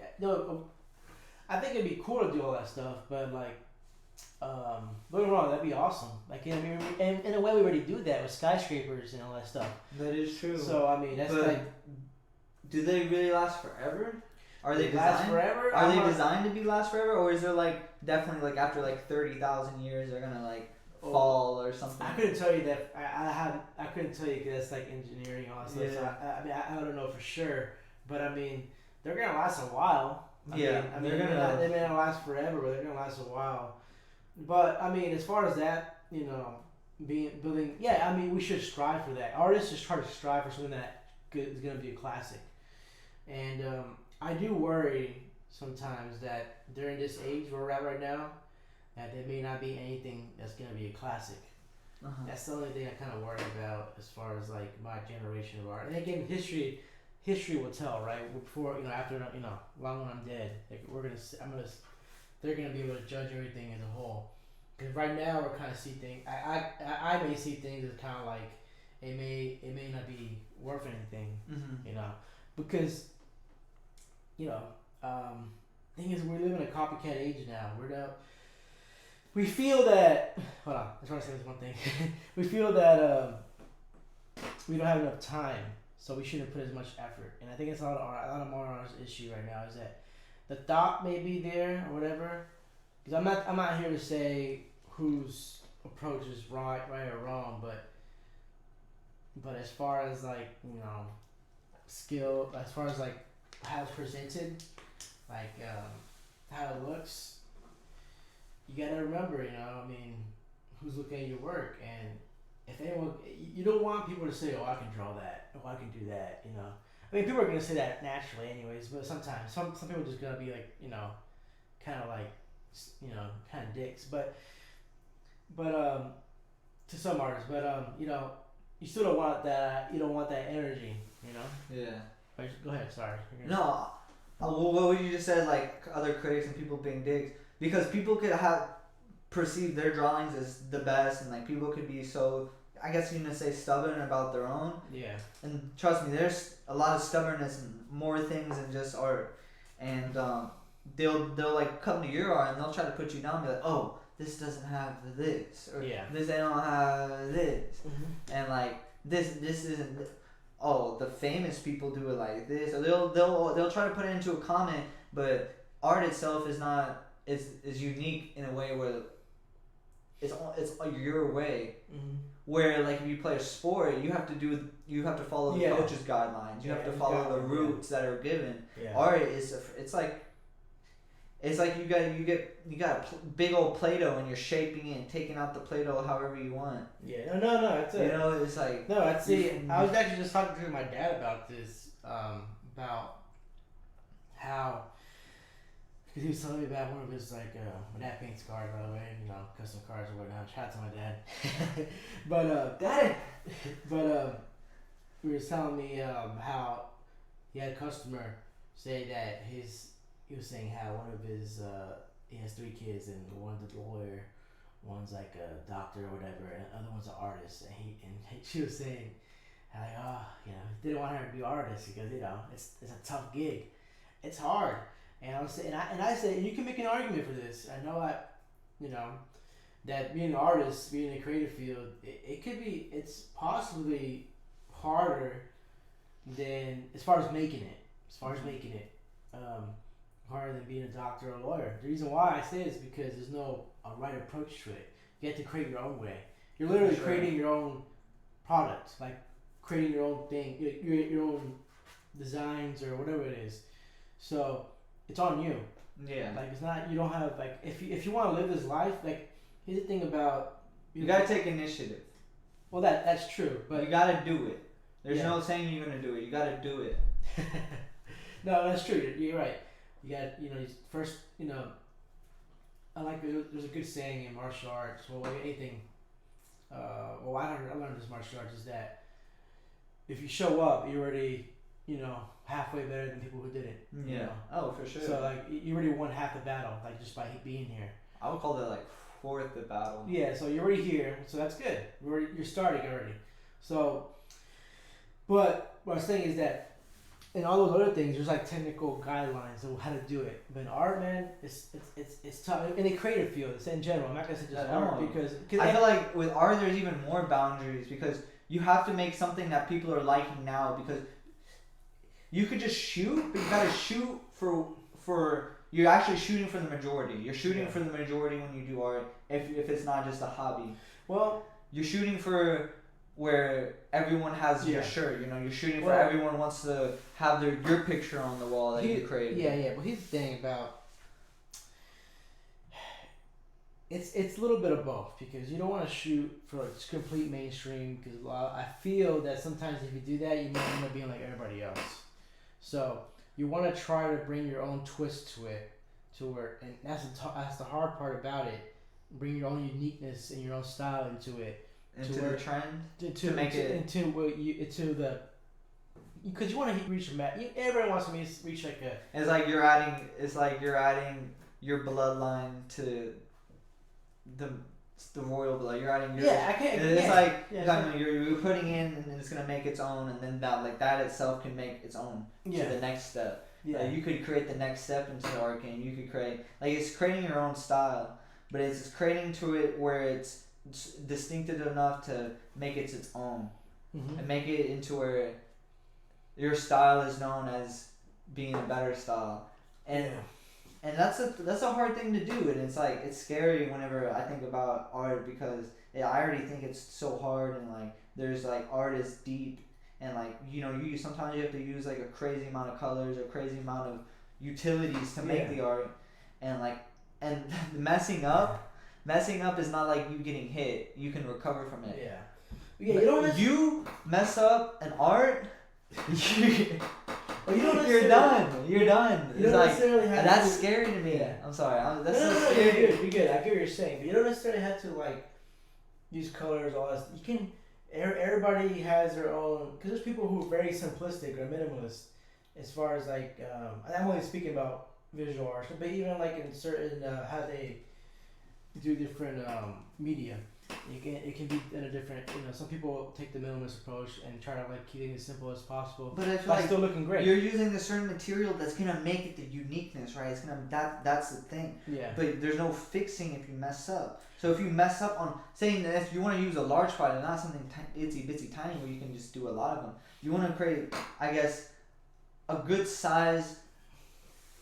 I think it'd be cool to do all that stuff, but like, don't get me wrong, that'd be awesome. Like, and in a way, we already do that with skyscrapers and all that stuff. That is true. So I mean, that's like. Do they really last forever? Are they last forever? Are they designed to be last forever, or is there like definitely like after like 30,000 years they're gonna like fall or something? I couldn't tell you that. I couldn't tell you because that's like engineering and all that stuff. Yeah. So I don't know for sure, but I mean, they're gonna last a while. I mean, they may not last forever, but they're gonna last a while. But I mean, as far as that, building, yeah, I mean, we should strive for that. Artists just try to strive for something that is gonna be a classic. And I do worry sometimes that during this age where we're at right now, that there may not be anything that's gonna be a classic. Uh-huh. That's the only thing I kind of worry about as far as like my generation of art. And again, history will tell, right? Before after long when I'm dead, like they're gonna be able to judge everything as a whole. Because right now we're kind of see things. I may see things as kind of like it may not be worth anything, because thing is, we live in a copycat age now. We feel that. Hold on, I just want to say this one thing. We feel that we don't have enough time, so we shouldn't put as much effort. And I think it's a lot of modern artists' issue right now is that the thought may be there or whatever. Because I'm not here to say whose approach is right or wrong, but as far as like skill, as far as like how it's presented, like how it looks, you gotta remember, I mean, who's looking at your work, and if anyone, you don't want people to say, "Oh, I can draw that," "Oh, I can do that," I mean, people are gonna say that naturally, anyways. But sometimes, some people are just gonna be like, kind of like, kind of dicks. But to some artists, but you still don't want that. You don't want that energy, Yeah. Go ahead. Sorry. No, what you just said, like other critics and people being dicks, because people could have perceive their drawings as the best, and like people could be so, I guess you can say, stubborn about their own. Yeah. And trust me, there's a lot of stubbornness in more things than just art, and they'll like come to your art and they'll try to put you down and be like, oh, this doesn't have this, or this they don't have this, and like this isn't. Oh, the famous people do it like this, or they'll try to put it into a comment, but art itself is not is unique in a way where it's your way. Where like if you play a sport, you have to follow the coach's guidelines. You have to follow the routes that are given. Yeah. Art is it's like you got a big old Play-Doh and you're shaping it and taking out the Play-Doh however you want. Yeah, no, that's it. It's like no, that's it. I was actually just talking to my dad about this, about how, because he was telling me about one of his like, my dad paints cars, by the way, custom cars or whatnot. Shout out to my dad. but he was telling me how he had a customer say that he was saying how one of his he has 3 kids, and one's a lawyer, one's like a doctor or whatever, and the other one's an artist. And she was saying how he didn't want her to be an artist because it's a tough gig, it's hard. And I was saying, and I said, and you can make an argument for this. I know that being an artist, being in the creative field, it's possibly harder than as far as making it. Harder than being a doctor or a lawyer. The reason why I say it is because there's no right approach to it. You have to create your own way. You're literally creating your own product, like creating your own thing, your own designs or whatever it is. So it's on you. Yeah. Like it's not, you don't have like, if you want to live this life, like here's the thing about you gotta take initiative. Well, that's true, but you gotta do it. There's no saying you're gonna do it. You gotta do it. No, that's true. You're right. You got, first, I like, there's a good saying in martial arts, well, anything, I learned this martial arts is that if you show up, you're already, halfway better than people who didn't. Yeah. Oh, for sure. So, like, you already won half the battle, like, just by being here. I would call that, like, fourth the battle. Yeah, so you're already here, so that's good. You're starting already. So, but what I was saying is that and all those other things, there's like technical guidelines of how to do it. But in art, man, it's tough. In the creative field, it's in general. I'm not gonna say just art because I feel like with art, there's even more boundaries because you have to make something that people are liking now. Because you could just shoot, but you gotta shoot for you're actually shooting for the majority. You're shooting for the majority when you do art. If it's not just a hobby, well, you're shooting for where everyone has your shirt, you're shooting for everyone wants to have your picture on the wall that you created. Yeah, but here's the thing about it's a little bit of both because you don't want to shoot for complete mainstream because I feel that sometimes if you do that you might end up being like everybody else. So you want to try to bring your own twist to it, and that's the hard part about it. Bring your own uniqueness and your own style into it. Into the trend to make it into the because you want to reach everybody wants to reach like a. It's like you're adding your bloodline to the royal blood. You're adding yours. Yeah, I can't. It's you're putting in and it's gonna make its own, and then that itself can make its own to the next step. Yeah, you could create the next step into the art game. You could create it's creating your own style, but it's creating to it where it's distinctive enough to make it its own, and make it into where your style is known as being a better style. and and that's a hard thing to do, and it's like it's scary whenever I think about art because I already think it's so hard, and like there's like art is deep, and like you sometimes you have to use like a crazy amount of colors or crazy amount of utilities to make the art, and like and messing up is not like you getting hit. You can recover from it. Yeah, you mess up an art. Well, you don't You're done. You're done. You don't necessarily have that's to, scary to me. Yeah. I'm sorry. That's no, so scary. You're good. I get what you're saying, but you don't necessarily have to like use colors. All that. You can. Everybody has their own. Because there's people who are very simplistic or minimalist, as far as like. I'm only speaking about visual art, but even like in certain how they do different media. It can be in a different, some people take the minimalist approach and try to like keep it as simple as possible, but I feel like still looking great. You're using a certain material that's gonna make it the uniqueness, right? It's gonna that's the thing. Yeah. But there's no fixing if you mess up. So if you mess up on saying that if you want to use a large file and not something itsy bitsy tiny where you can just do a lot of them, you want to create, I guess, a good size,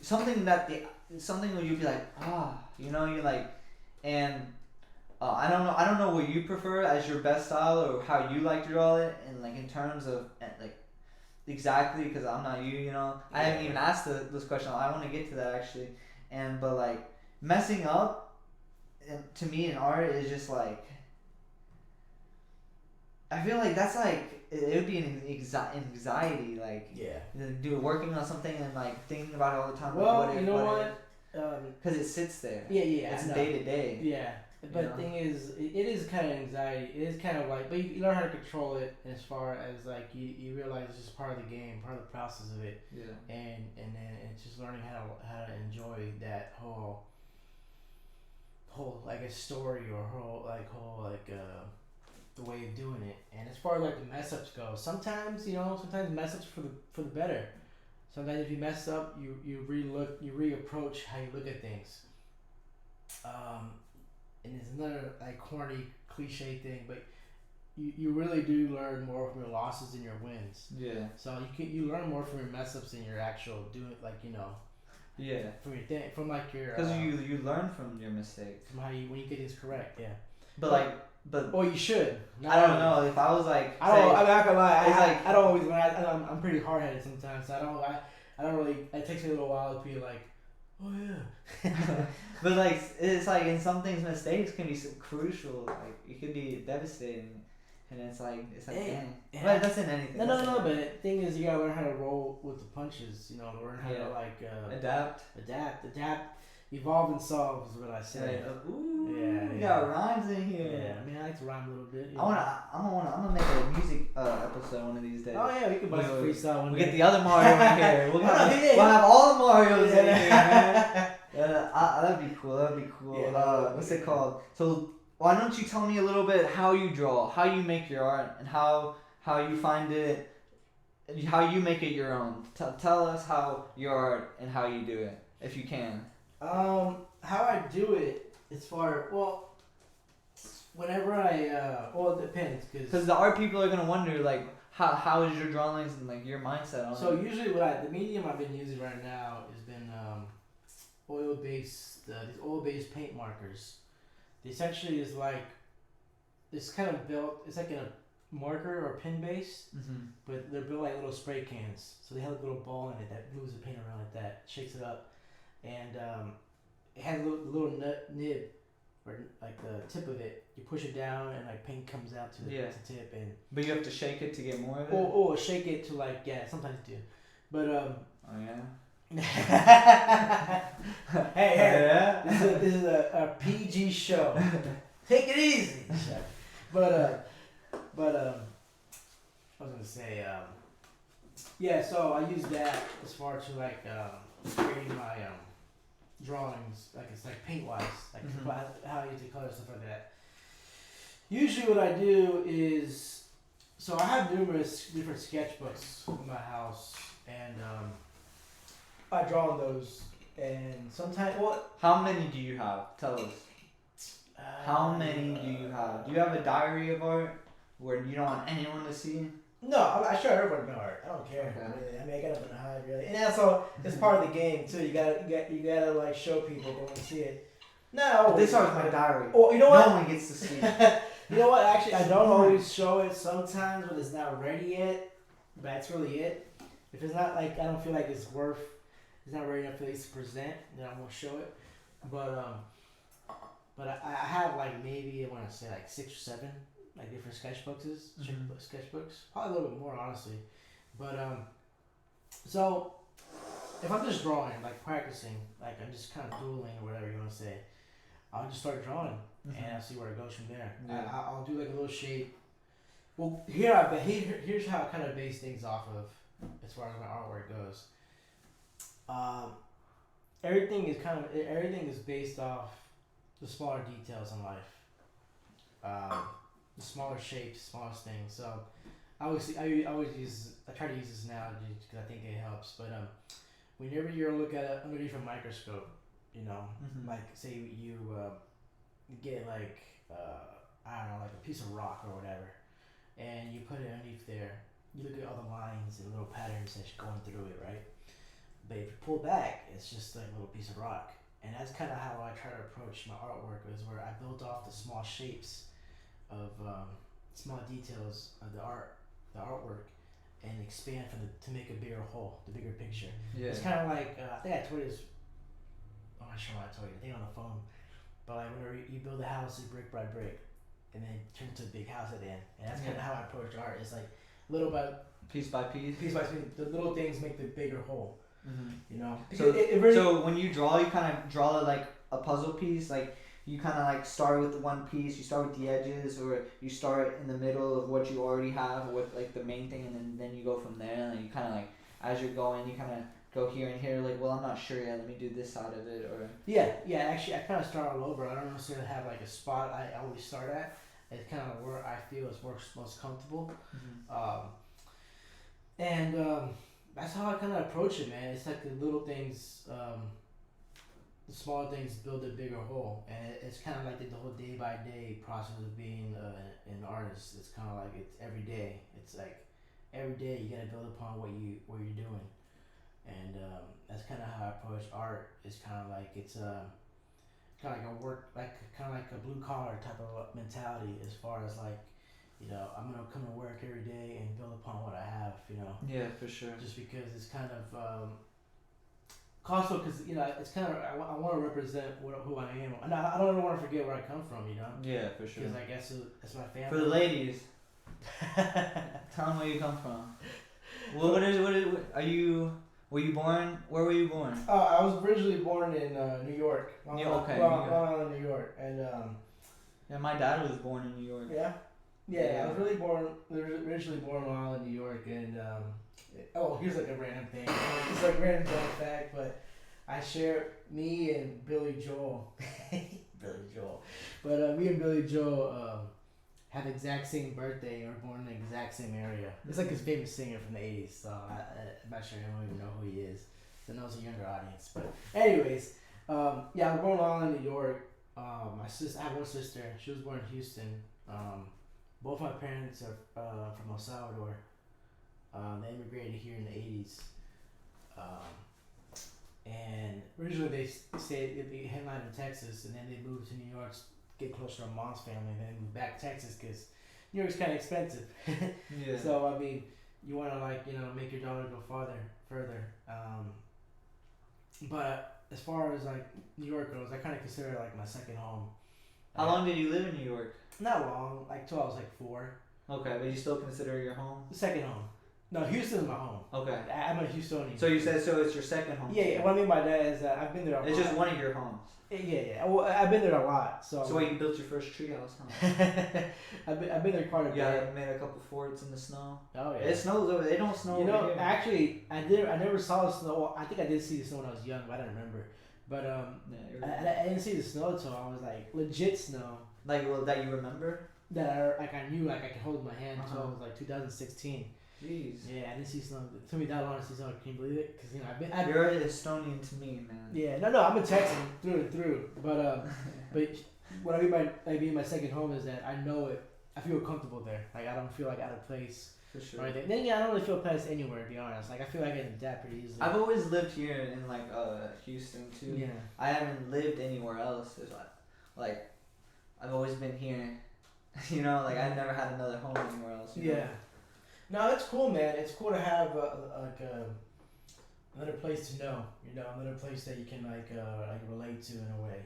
something where you'd be like you're like, and. I don't know what you prefer as your best style or how you like to draw it, and like in terms of like exactly because I'm not you. I haven't even asked this question. I want to get to that actually, but like messing up, to me in art is just like I feel like that's like it would be an anxiety like working on something and like thinking about it all the time. Well, like, you know what? Because it sits there. Yeah. It's day to day. Yeah. But the thing is, it is kind of anxiety. It is kind of like, but you learn how to control it as far as like you realize it's just part of the game, part of the process of it. Yeah. And then it's just learning how to enjoy that whole like a story or whole the way of doing it. And as far as like the mess ups go, sometimes mess ups for the better. Sometimes if you mess up, you reapproach how you look at things. And it's another like corny cliche thing, but you really do learn more from your losses than your wins. Yeah. So you learn more from your mess ups than your actual doing Yeah. From your thing, from like your. Because you learn from your mistakes. From when you get things correct, yeah. But you should. I don't know if I was like. I'm not gonna lie. I don't always learn. I'm pretty hard headed sometimes. So I don't really. It takes me a little while to be like. Oh yeah. But like it's like in some things mistakes can be so crucial. Like it could be devastating, and it's like dang. But that's in anything. No. But the thing is, you gotta learn how to roll with the punches. Learn how to like adapt, evolve and solve is what I say. You got rhymes in here. Yeah, I mean I like to rhyme a little bit. I'm gonna make a music episode one of these days. Oh yeah, we can bust a freestyle one. We'll get the other Mario in here. We'll have all the Marios in here, man. That'd be cool. Yeah, what's it called? So why don't you tell me a little bit how you draw, how you make your art, and how you find it, how you make it your own. Tell us how your art and how you do it, if you can. How I do it, whenever it depends, because the art people are gonna wonder like how is your drawings and like your mindset on it. So usually the medium I've been using right now has been these oil-based paint markers. Essentially is like it's kind of built. It's like a marker or pin base, but they're built like little spray cans. So they have a little ball in it that moves the paint around like that, shakes it up, and it has a little nib, or like the tip of it. You push it down, and like paint comes out to the tip, and. But you have to shake it to get more of it. Or shake it to sometimes you do, but Oh yeah. Hey, yeah. This is a PG show. Take it easy. But I was gonna say so I use that as far to like creating my drawings, like it's like paint wise, like how I use the colors, stuff like that. Usually what I do is, so I have numerous different sketchbooks in my house, and I draw on those, and sometimes How many do you have? Tell us. How many do you have? Do you have a diary of art where you don't want anyone to see? No, I show everybody my art. I don't care. Okay. Really. I mean, I got nothing to hide, really. And also, it's part of the game too. You gotta like show people they want to see it. No, This art is my diary. Oh, you know what? No one gets to see it. You know what? Actually, I don't always show it sometimes when it's not ready yet. But that's really it. If it's not like I don't feel like it's not ready enough for these to present, then I won't show it. But I have like maybe I want to say like 6 or 7 like different sketchbooks, probably a little bit more honestly. But so if I'm just drawing, like practicing, like I'm just kind of doodling or whatever you want to say, I'll just start drawing and I'll see where it goes from there. Yeah. I'll do like a little shape. Well, here's how I kind of base things off of as far as my artwork goes. Everything is based off the smaller details in life. The smaller shapes, smallest things. So I try to use this analogy because I think it helps. But whenever you look at it underneath a microscope, like say you get like I don't know, like a piece of rock or whatever, and you put it underneath there. You look at all the lines and little patterns that's going through it, right? But if you pull back, it's just like a little piece of rock. And that's kind of how I try to approach my artwork, is where I built off the small shapes of small details of the artwork, and expand to make a bigger whole, the bigger picture. Yeah. It's kind of like I think I told you this. I'm not sure what I told you. I think on the phone. But like whenever you build a house, it's brick by brick, and then turn into a big house at the end. And that's kind of how I approach art. It's like little by piece by piece. The little things make the bigger whole. So so when you draw, you kind of draw it like a puzzle piece. Like you kind of like start with one piece. You start with the edges, or you start in the middle of what you already have with like the main thing, and then you go from there. And you kind of like as you're going, you kind of go here and here. Like, well, I'm not sure yet. Let me do this side of it, or yeah. Actually, I kind of start all over. I don't necessarily have like a spot I always start at. It's kind of where I feel is most comfortable. That's how I kind of approach it, man. It's like the little things, the smaller things build a bigger whole, and it's kind of like the whole day by day process of being an artist. It's kind of like it's every day. It's like every day you gotta build upon what you're doing, and that's kind of how I approach art. It's kind of like it's kind of like a work, kind of like a blue collar type of mentality, as far as like. I'm gonna come to work every day and build upon what I have. Yeah, for sure. Just because it's kind of also because it's kind of I want to represent who I am, and I don't want to forget where I come from. Yeah, for sure. Because I guess it's my family. For the ladies, tell them where you come from. Well, what are you? Were you born? Where were you born? Oh, I was originally born in New York. Long Island, New York, and yeah, my dad was born in New York. Yeah, I was originally born in Long Island, New York, and here's like a random thing. It's like a random fact, but I share me and Billy Joel. But me and Billy Joel have the exact same birthday and were born in the exact same area. It's like this famous singer from the 80s, so I'm not sure I don't even know who he is. So I know it's a younger audience. But anyways, I was born in Long Island, New York. I have one sister. She was born in Houston. Both my parents are from El Salvador. They immigrated here in the 80s. And originally they headlined in Texas, and then they moved to New York to get closer to Mom's family, and then moved back to Texas because New York's kind of expensive. Yeah. So, I mean, you want to make your dollar go further. But as far as like New York goes, I kind of consider it like my second home. How long did you live in New York? Not long, like till I was like 4. Okay, but you still consider it your home? Second home. No, Houston's my home. Okay. I'm a Houstonian. So you said it's your second home? Yeah. What I mean by that is that I've been there a lot. It's just one of your homes? Yeah. Well, I've been there a lot. So wait, you built your first treehouse, huh? I've been there quite a bit. Yeah, made a couple forts in the snow. Oh, yeah. It snows over there. They don't snow over here. Actually, I never saw the snow. Well, I think I did see the snow when I was young, but I don't remember. But I didn't see the snow until I was like legit snow. Like, well, that you remember? That I knew I could hold my hand until it was like 2016. Jeez. Yeah, I didn't see snow. It took me that long to see snow. Can you believe it? Because you're an Estonian to me, man. Yeah, no, I'm a Texan through and through. But what I mean by being my second home is that I know it. I feel comfortable there. Like I don't feel like out of place. For sure. Right there. Then again, I don't really feel pets anywhere, to be honest. Like I feel like I can adapt pretty easily. I've always lived here in like Houston too. Yeah. I haven't lived anywhere else. It's like I've always been here. You know, like I've never had another home anywhere else. You know? Yeah. No, that's cool, man. It's cool to have another place to know. You know, another place that you can like relate to in a way.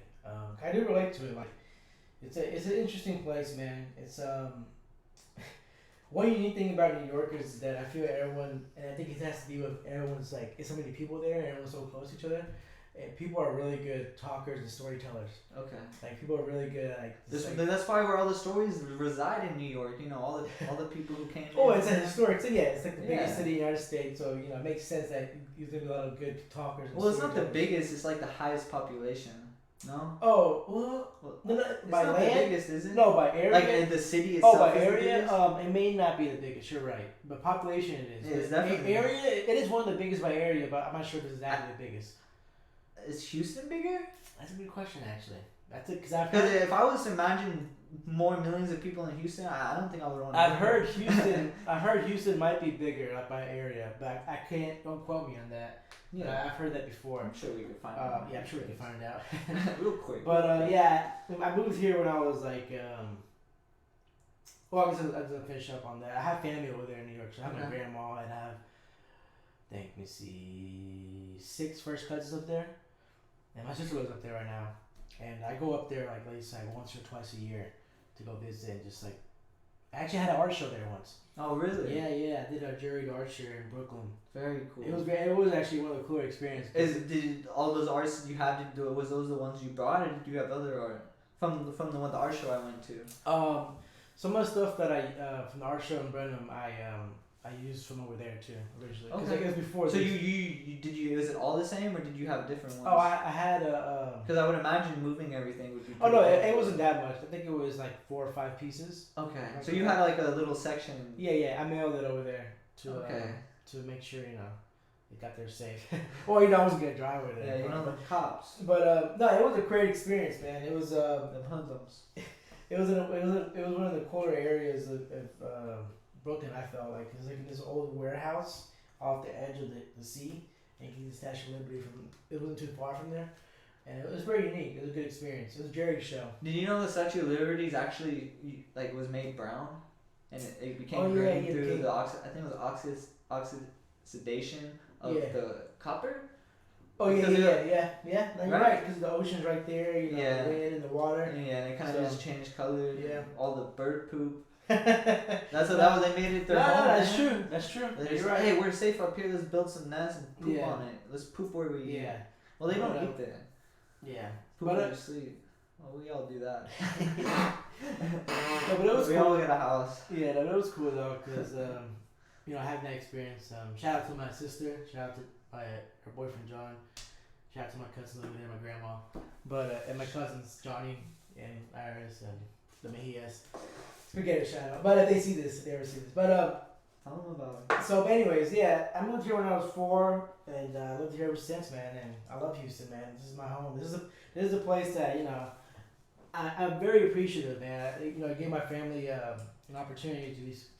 I do relate to it. Like, it's an interesting place, man. It's One unique thing about New York is that I feel everyone, and I think it has to do with everyone's like, it's so many people there, and everyone's so close to each other. And people are really good talkers and storytellers. Okay. Like people are really good at like. That's probably where all the stories reside in New York. You know, all the people who came. Oh, it's a historic city. Yeah, it's like the biggest Yeah. city in the United States. So you know, it makes sense that there's gonna be a lot of good talkers. And Well, it's not the storytellers. biggest. It's like the highest population. No. Oh well, no, It's by not land. the biggest, is it? No, by area. Like in the city itself. Oh, by is the area, biggest? it may not be the biggest. You're right, but population it is. It is But definitely. area. It is one of the biggest by area, but I'm not sure if it's exactly the biggest. Is Houston bigger? That's a good question, actually. That's it, because Because if I was to imagine more millions of people in Houston, I don't think I would want to. I've heard Houston. I heard Houston might be bigger like by area, but I can't. Don't quote me on that. But Yeah. I've heard that before. I'm sure we could find out. Yeah, I'm sure we can find it out. Real quick. But yeah, I moved here when I was like, well, I was gonna finish up on that. I have family over there in New York, so I have my Okay. grandma and I have, let me see, 6 first cousins up there, and my sister lives up there right now, and I go up there like at least like once or twice a year to go visit and just like, I actually had an art show there once. Oh really? Yeah, I did a juried art show in Brooklyn. Very cool. It was great. It was actually one of the cooler experiences. Did all those arts you had to do? Was those the ones you brought, or did you have other art from the one the art show I went to? Some of the stuff that I from the art show in Brenham, I used from over there too originally. Because Okay. I guess before. So you did you? Is it all the same, or did you have different ones? Oh, I had a. Because I would imagine moving everything would be. Oh no, pretty it wasn't that much. I think it was like 4 or 5 pieces. Okay. So you had like a little section. Yeah. I mailed it over there to Okay. to make sure it got there safe. Well, I wasn't gonna drive with it. Yeah, the cops. But no, it was a great experience, man. It was The hoodlums. It was one of the cooler areas of Brooklyn. I felt like it was like in this old warehouse off the edge of the sea, and you can see the Statue of Liberty from. It wasn't too far from there, and it was very unique. It was a good experience. It was Jerry's show. Did you know the Statue of Liberty is actually like was made brown, and it became Oh, yeah, green yeah, through okay. the I think it was oxidation of Yeah. the copper. Oh yeah. Because No, you're right, because the ocean's right there. Yeah. The wind and the water. Yeah, and it kind of So- just changed color. Yeah. All the bird poop. No, That's what that was. They made it their home. that's man. true. That's true. They You're just right. hey, we're safe up here. Let's build some nests and poop Yeah. on it. Let's poop where we eat. Yeah. Well, they don't But, eat there. Yeah. Poop But, where you sleep. Well, we all do that. No, but it was we cool. all get a house. Yeah, no, it was cool though, because having that experience. Shout out to my sister. Shout out to her boyfriend John. Shout out to my cousins over there, my grandma. But and my cousins Johnny and Iris and the Mejias. Forget it, shout out. But if they ever see this. But Tell them about it. so anyways, yeah, I moved here when I was 4, and I lived here ever since, man. And I love Houston, man. This is my home. This is a place that I'm very appreciative, man. It gave my family an opportunity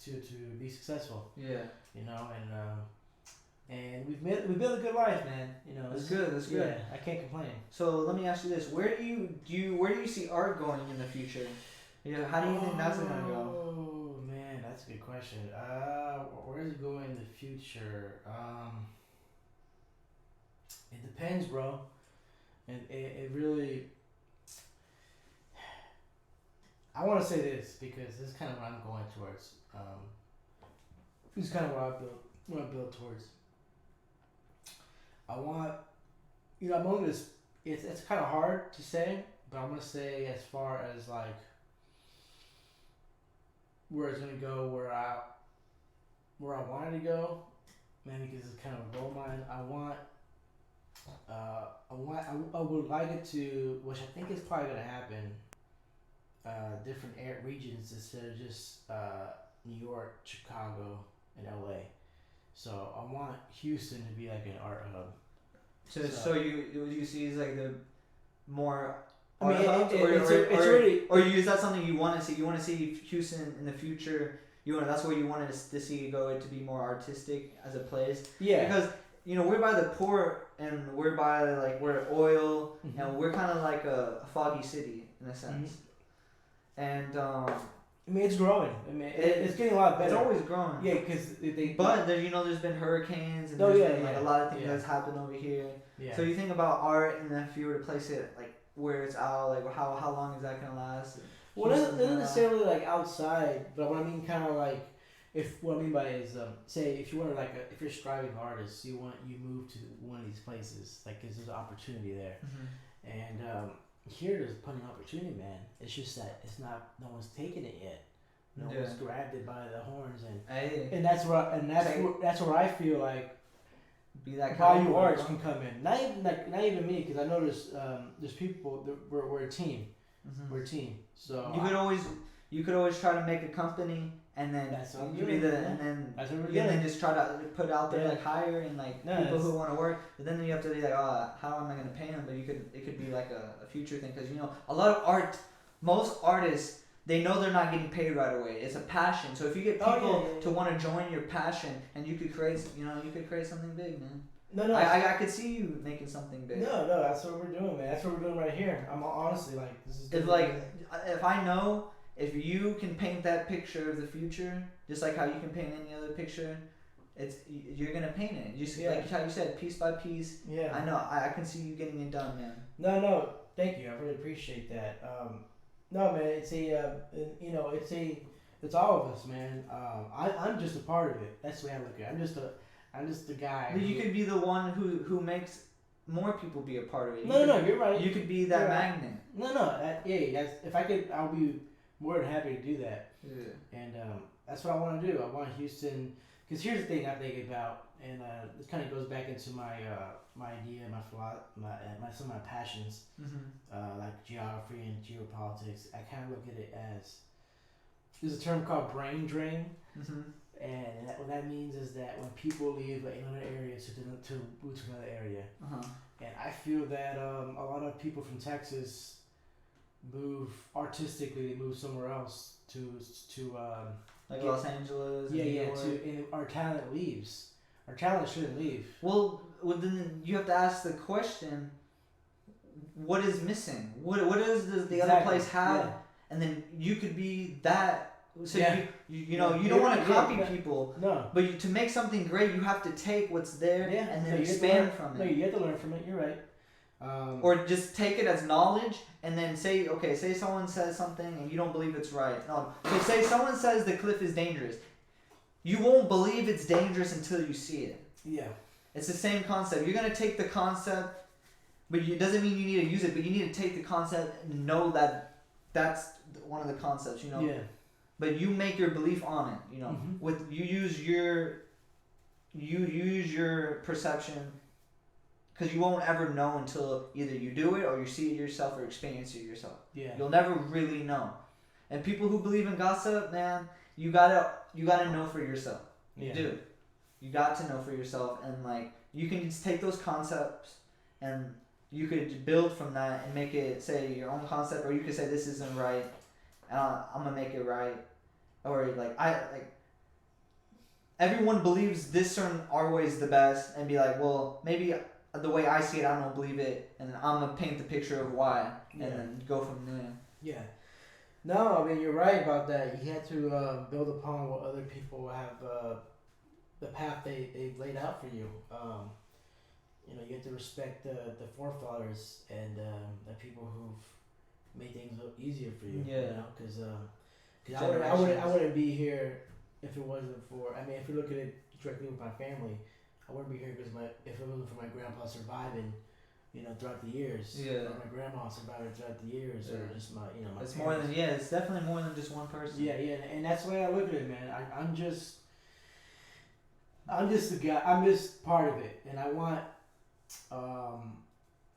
to be successful. Yeah. And we built a good life, man. That's good. That's good. Yeah, I can't complain. So let me ask you this: where do you see art going in the future? How do you think that's gonna go? Oh man, that's a good question. Where is it going in the future? It depends, bro. And it really. I want to say this because this is kind of what I'm going towards. This is kind of what I build towards. I want, I'm only this. It's kind of hard to say, but I'm gonna say as far as like where it's gonna go, where I want it to go, man. Because it's kind of a goal of mine. I would like it to, which I think is probably gonna happen. Different regions instead of just New York, Chicago, and LA. So I want Houston to be like an art hub. So you see as like the more I mean, art hubs, it's already. or is that something you want to see? You want to see Houston in the future that's where you wanted to see it go, it to be more artistic as a place. Yeah. Because we're by the port and we're by we're oil and we're kind of like a foggy city in a sense. And I mean, it's growing. I mean, it's getting a lot better. It's always growing. Yeah, because But there's been burricanes and a lot of things that's happened over here. Yeah. So you think about art, and then if you were to place it where it's out, how long is that gonna last? Well, it doesn't necessarily outside, but what I mean kind of what I mean by is say if you want if you're a striving artist, you move to one of these places because there's an opportunity there, and here there's plenty of opportunity, man. It's just that no one's taken it yet. No one's grabbed it by the horns, and that's where I feel like be that value arts can come in. Not even me, because I know there's people we're a team. We're a team. So you could always try to make a company, and then just try to put out there hire and people who want to work. But then you have to be how am I going to pay them? But it could be a future thing, because a lot of most artists, they know they're not getting paid right away. It's a passion. So if you get people to want to join your passion, and you could create something big, man. No. I could see you making something big. No, that's what we're doing, man. That's what we're doing right here. I'm honestly this is. If I know if you can paint that picture of the future, just like how you can paint any other picture, you're gonna paint it. Just like how you said, piece by piece. Yeah. I know. I can see you getting it done, man. No. Thank you. I really appreciate that. No, man. It's all of us, man. I'm just a part of it. That's the way I look at it. I'm just the guy. But you could be the one who makes more people be a part of it. You're right. You could be that magnet. If I could, I'll be more than happy to do that. Yeah. And that's what I want to do. I want Houston, because here's the thing I think about, and this kind of goes back into my idea, some of my passions, like geography and geopolitics. I kind of look at it as there's a term called brain drain. And what that means is that when people leave another area to move to another area, and I feel that a lot of people from Texas move artistically. They move somewhere else to Los Angeles. And our talent leaves. Our talent shouldn't leave. Well, then you have to ask the question: what is missing? What does the other place have? Yeah. And then you could be that. So you don't want to copy people. No. But to make something great, you have to take what's there and then expand from it. No, you have to learn from it. You're right. Or just take it as knowledge and then say someone says something and you don't believe it's right. No. So say someone says the cliff is dangerous. You won't believe it's dangerous until you see it. Yeah. It's the same concept. You're gonna take the concept, but it doesn't mean you need to use it. But you need to take the concept and know that that's one of the concepts. Yeah. But you make your belief on it, With you use your perception, because you won't ever know until either you do it or you see it yourself or experience it yourself. Yeah. You'll never really know. And people who believe in gossip, man, you gotta know for yourself. You do. You got to know for yourself, and you can just take those concepts and you could build from that and make it say your own concept, or you could say this isn't right. I'm gonna make it right, or everyone believes this certain our way is the best, and be like, well, maybe the way I see it, I don't believe it, and then I'm gonna paint the picture of why, and then go from there. Yeah. No, I mean you're right about that. You have to build upon what other people have, the path they've laid out for you. You have to respect the forefathers and the people who've made things look easier for you. Yeah. Because I wouldn't be here if it wasn't for. I mean, if you look at it directly with my family, I wouldn't be here because if it wasn't for my grandpa surviving, throughout the years. Yeah. Or my grandma surviving throughout the years, or just my my. It's parents. it's definitely more than just one person. Yeah, and that's the way I look at it, man. I'm just the guy. I'm just part of it, and I want.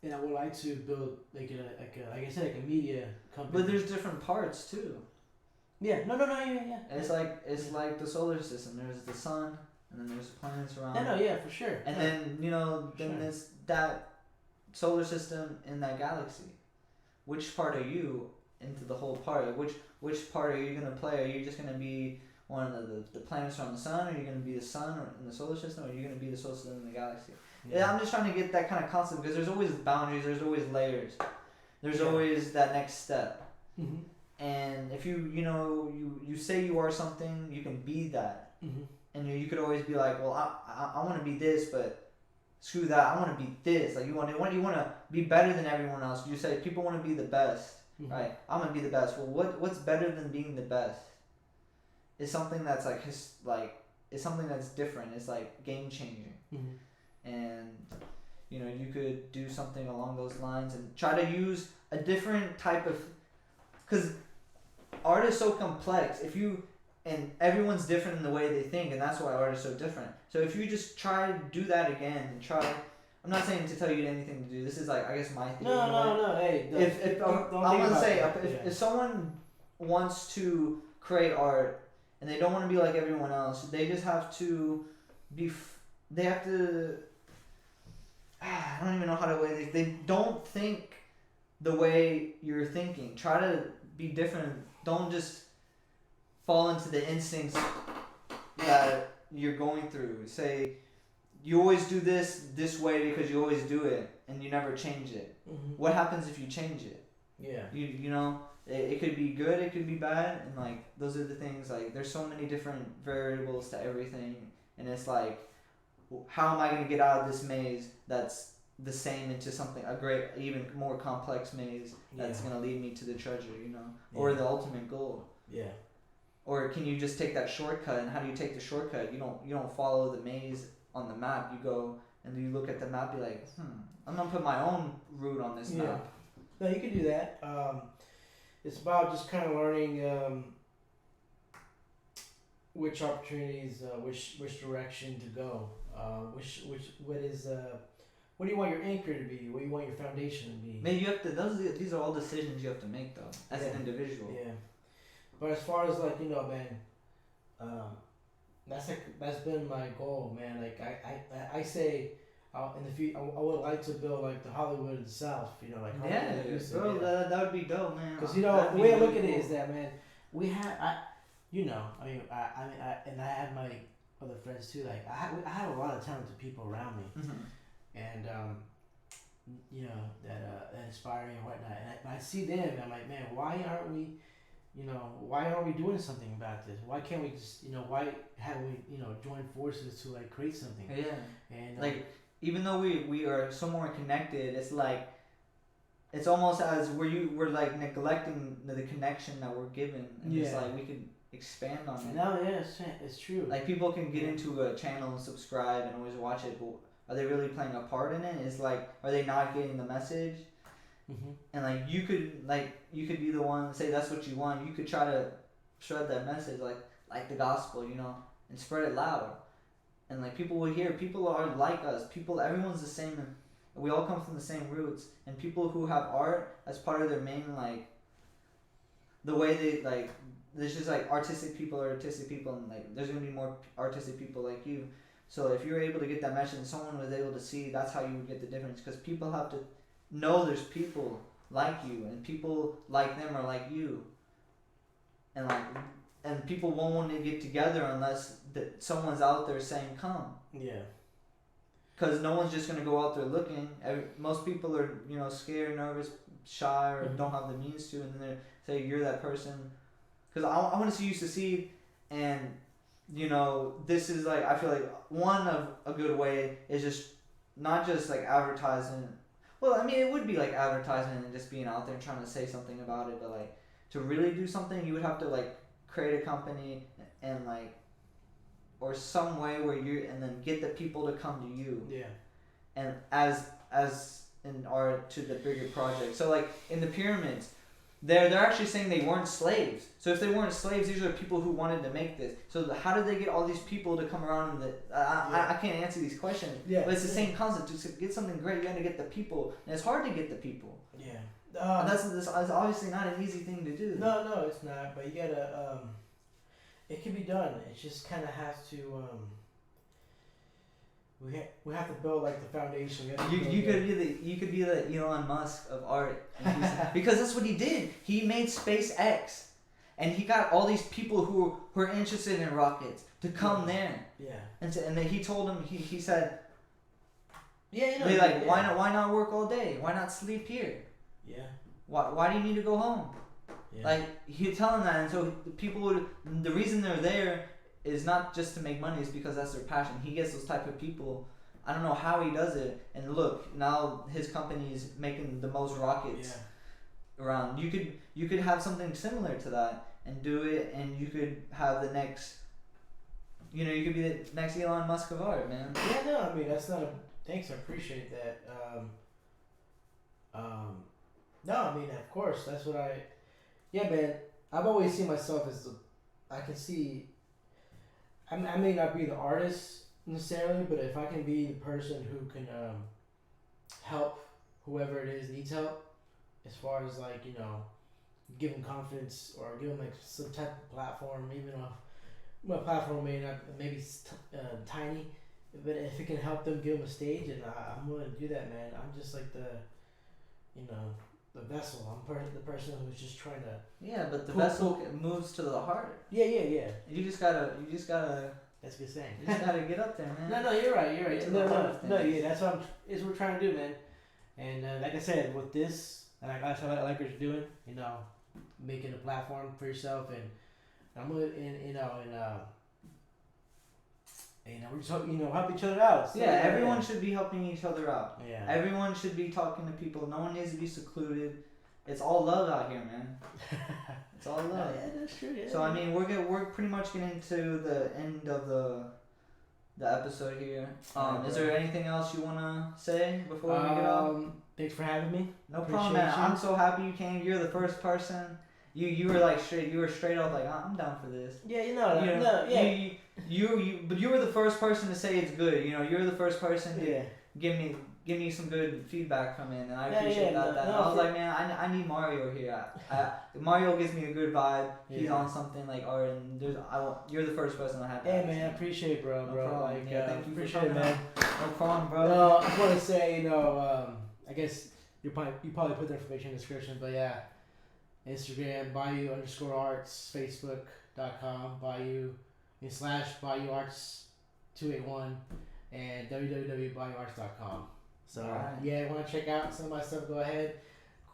And I would like to build like I said, a media company. But there's different parts too. Yeah. No. Yeah. It's like the solar system. There's the sun, and then there's planets around. No. Yeah, for sure. And then there's that solar system in that galaxy. Which part are you into the whole part? Which part are you gonna play? Are you just gonna be one of the planets around the sun, or you're gonna be the sun or in the solar system, or you're gonna be the solar system in the galaxy. Yeah, I'm just trying to get that kind of concept because there's always boundaries, there's always layers, there's always that next step. Mm-hmm. And if you say you are something, you can be that. Mm-hmm. And you could always be like, well, I want to be this, but screw that. I want to be this. Like you want to be better than everyone else. You say people want to be the best, right? I'm gonna be the best. Well, what's better than being the best? It's something that's it's something that's different. It's like game changing. And you could do something along those lines and try to use a different type of, because art is so complex. And everyone's different in the way they think, and that's why art is so different. So if you just try to do that again and I'm not saying to tell you anything to do. This is I guess my theory. No. Hey, if someone wants to create art and they don't want to be like everyone else, they just have to be. They have to. I don't even know how to way they don't think the way you're thinking. Try to be different. Don't just fall into the instincts that you're going through. Say you always do this way because you always do it and you never change it. What happens if you change it? Yeah. It could be good, it could be bad, and those are the things. There's so many different variables to everything, and it's how am I going to get out of this maze that's the same into something, a great, even more complex maze that's going to lead me to the treasure, or the ultimate goal. Yeah. Or can you just take that shortcut? And how do you take the shortcut? You don't follow the maze on the map. You go and you look at the map. Be like, I'm gonna put my own route on this map. No, you can do that. It's about just kind of learning which opportunities, which direction to go. What do you want your anchor to be? What do you want your foundation to be? Man, you have to. These are all decisions you have to make though, as an individual. Yeah. But as far as man, that's been my goal, man. I say, in the future, I would like to build the Hollywood of the South, Hollywood that would be dope, man. Because the way I look at it is that, man, we have and I have my other friends too. I have a lot of talented people around me, and that inspire me and whatnot. And I see them, and I'm like, man, why aren't we doing something about this? Why can't we just, why haven't we, joined forces to create something? Yeah. And even though we are so more connected, it's almost as we're neglecting the connection that we're given, and it's we could expand on it. No, yeah, it's true. People can get into a channel and subscribe and always watch it, but are they really playing a part in it? Are they not getting the message? And you could be the one say that's what you want. You could try to spread that message like the gospel, and spread it loud. And people will hear. People are like us. Everyone's the same. We all come from the same roots. And people who have art as part of their main the way they there's just artistic people, and there's gonna be more artistic people like you. So if you're able to get that message and someone was able to see, that's how you would get the difference. Because people have to know there's people like you, and people like them are like you, and people won't want to get together unless someone's out there saying come. Yeah. Because no one's just gonna go out there looking. Most people are scared, nervous, shy, or don't have the means to, and then they say you're that person. Because I want to see you succeed, and this is I feel one of a good way is just not just advertising. Well, I mean, it would be advertisement and just being out there and trying to say something about it, but to really do something, you would have to create a company and or some way where and then get the people to come to you. Yeah. And as in art to the bigger project. So in the pyramids, they're actually saying they weren't slaves. So if they weren't slaves, these are people who wanted to make this. So how did they get all these people to come around? I can't answer these questions. Yeah. But it's the same concept. To get something great, you got to get the people, and it's hard to get the people. Yeah. That's obviously not an easy thing to do. No, it's not. But you gotta. It can be done. It just kind of has to. We have to build the foundation. You could be the Elon Musk of art, because that's what he did. He made SpaceX, and he got all these people who are interested in rockets to come there. Yeah. And then he told him he said. Yeah, you know. They like why not work all day? Why not sleep here? Yeah. Why do you need to go home? Yeah. Like he'd tell them that, and so the people would. The reason they're there is not just to make money; it's because that's their passion. He gets those type of people. I don't know how he does it. And look, now his company is making the most rockets around. You could have something similar to that and do it, and you could have the next. You know, you could be the next Elon Musk of art, man. Yeah, no, I mean that's not a. Thanks, I appreciate that. No, I mean of course that's what I. Yeah, man. I've always seen myself as the. I can see. I may not be the artist necessarily, but if I can be the person who can help whoever it is needs help, as far as like give them confidence or give them like some type of platform, even if my platform may not maybe tiny, but if it can help them give them a stage, and I'm willing to do that, man. I'm just like the vessel. I'm the person who's just trying to. Yeah, but the vessel moves to the heart. Yeah. You just gotta. That's a good saying. You just gotta get up there, man. No, you're right. No, yeah, that's what we're trying to do, man. And like I said, with this, and that's what I like what you're doing. Making a platform for yourself, and I'm gonna, we're just help each other out. So, yeah, everyone should be helping each other out. Yeah. Everyone should be talking to people. No one needs to be secluded. It's all love out here, man. It's all love. Yeah, that's true. Yeah. So I mean, we're pretty much getting to the end of the episode here. Is there anything else you wanna say before we get off? Thanks for having me. No problem, man. I'm so happy you came. You're the first person. You were like straight. You were straight up like I'm down for this. Yeah, But you were the first person to say it's good. You're the first person to give me some good feedback from it, and I appreciate that. I was like, man, I need Mario here. Mario gives me a good vibe. He's on something like art, and you're the first person I had. Hey man, I appreciate it, bro. No problem. Like, thank you appreciate for it, man. No problem, bro. No, I just want to say, I guess you probably put the information in the description, but yeah, Instagram Bayou_arts, Facebook.com Bayou/BayouArts281, and www.bayouarts.com. So yeah, if you want to check out some of my stuff, go ahead.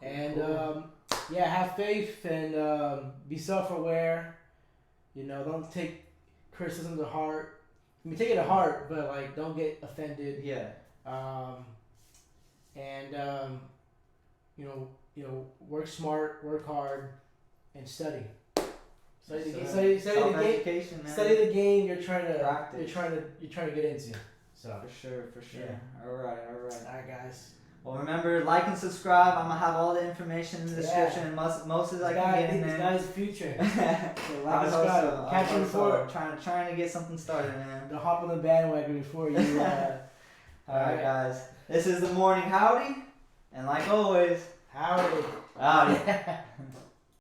Cool, and have faith and be self-aware. Don't take criticism to heart. I mean, take it to heart, but like don't get offended. Yeah. Work smart, work hard, and study. Study the game. Study the game you're trying to practice. You're trying to get into. So For sure. Yeah. All right. Alright, guys. Well, remember, like and subscribe. I'm gonna have all the information in the description. Most of it I can get in there. This guy's future. So I hope so. Catch him before. Trying to get something started, man. Don't hop on the bandwagon before you. All right, guys. This is the morning howdy, and like always, howdy. Howdy.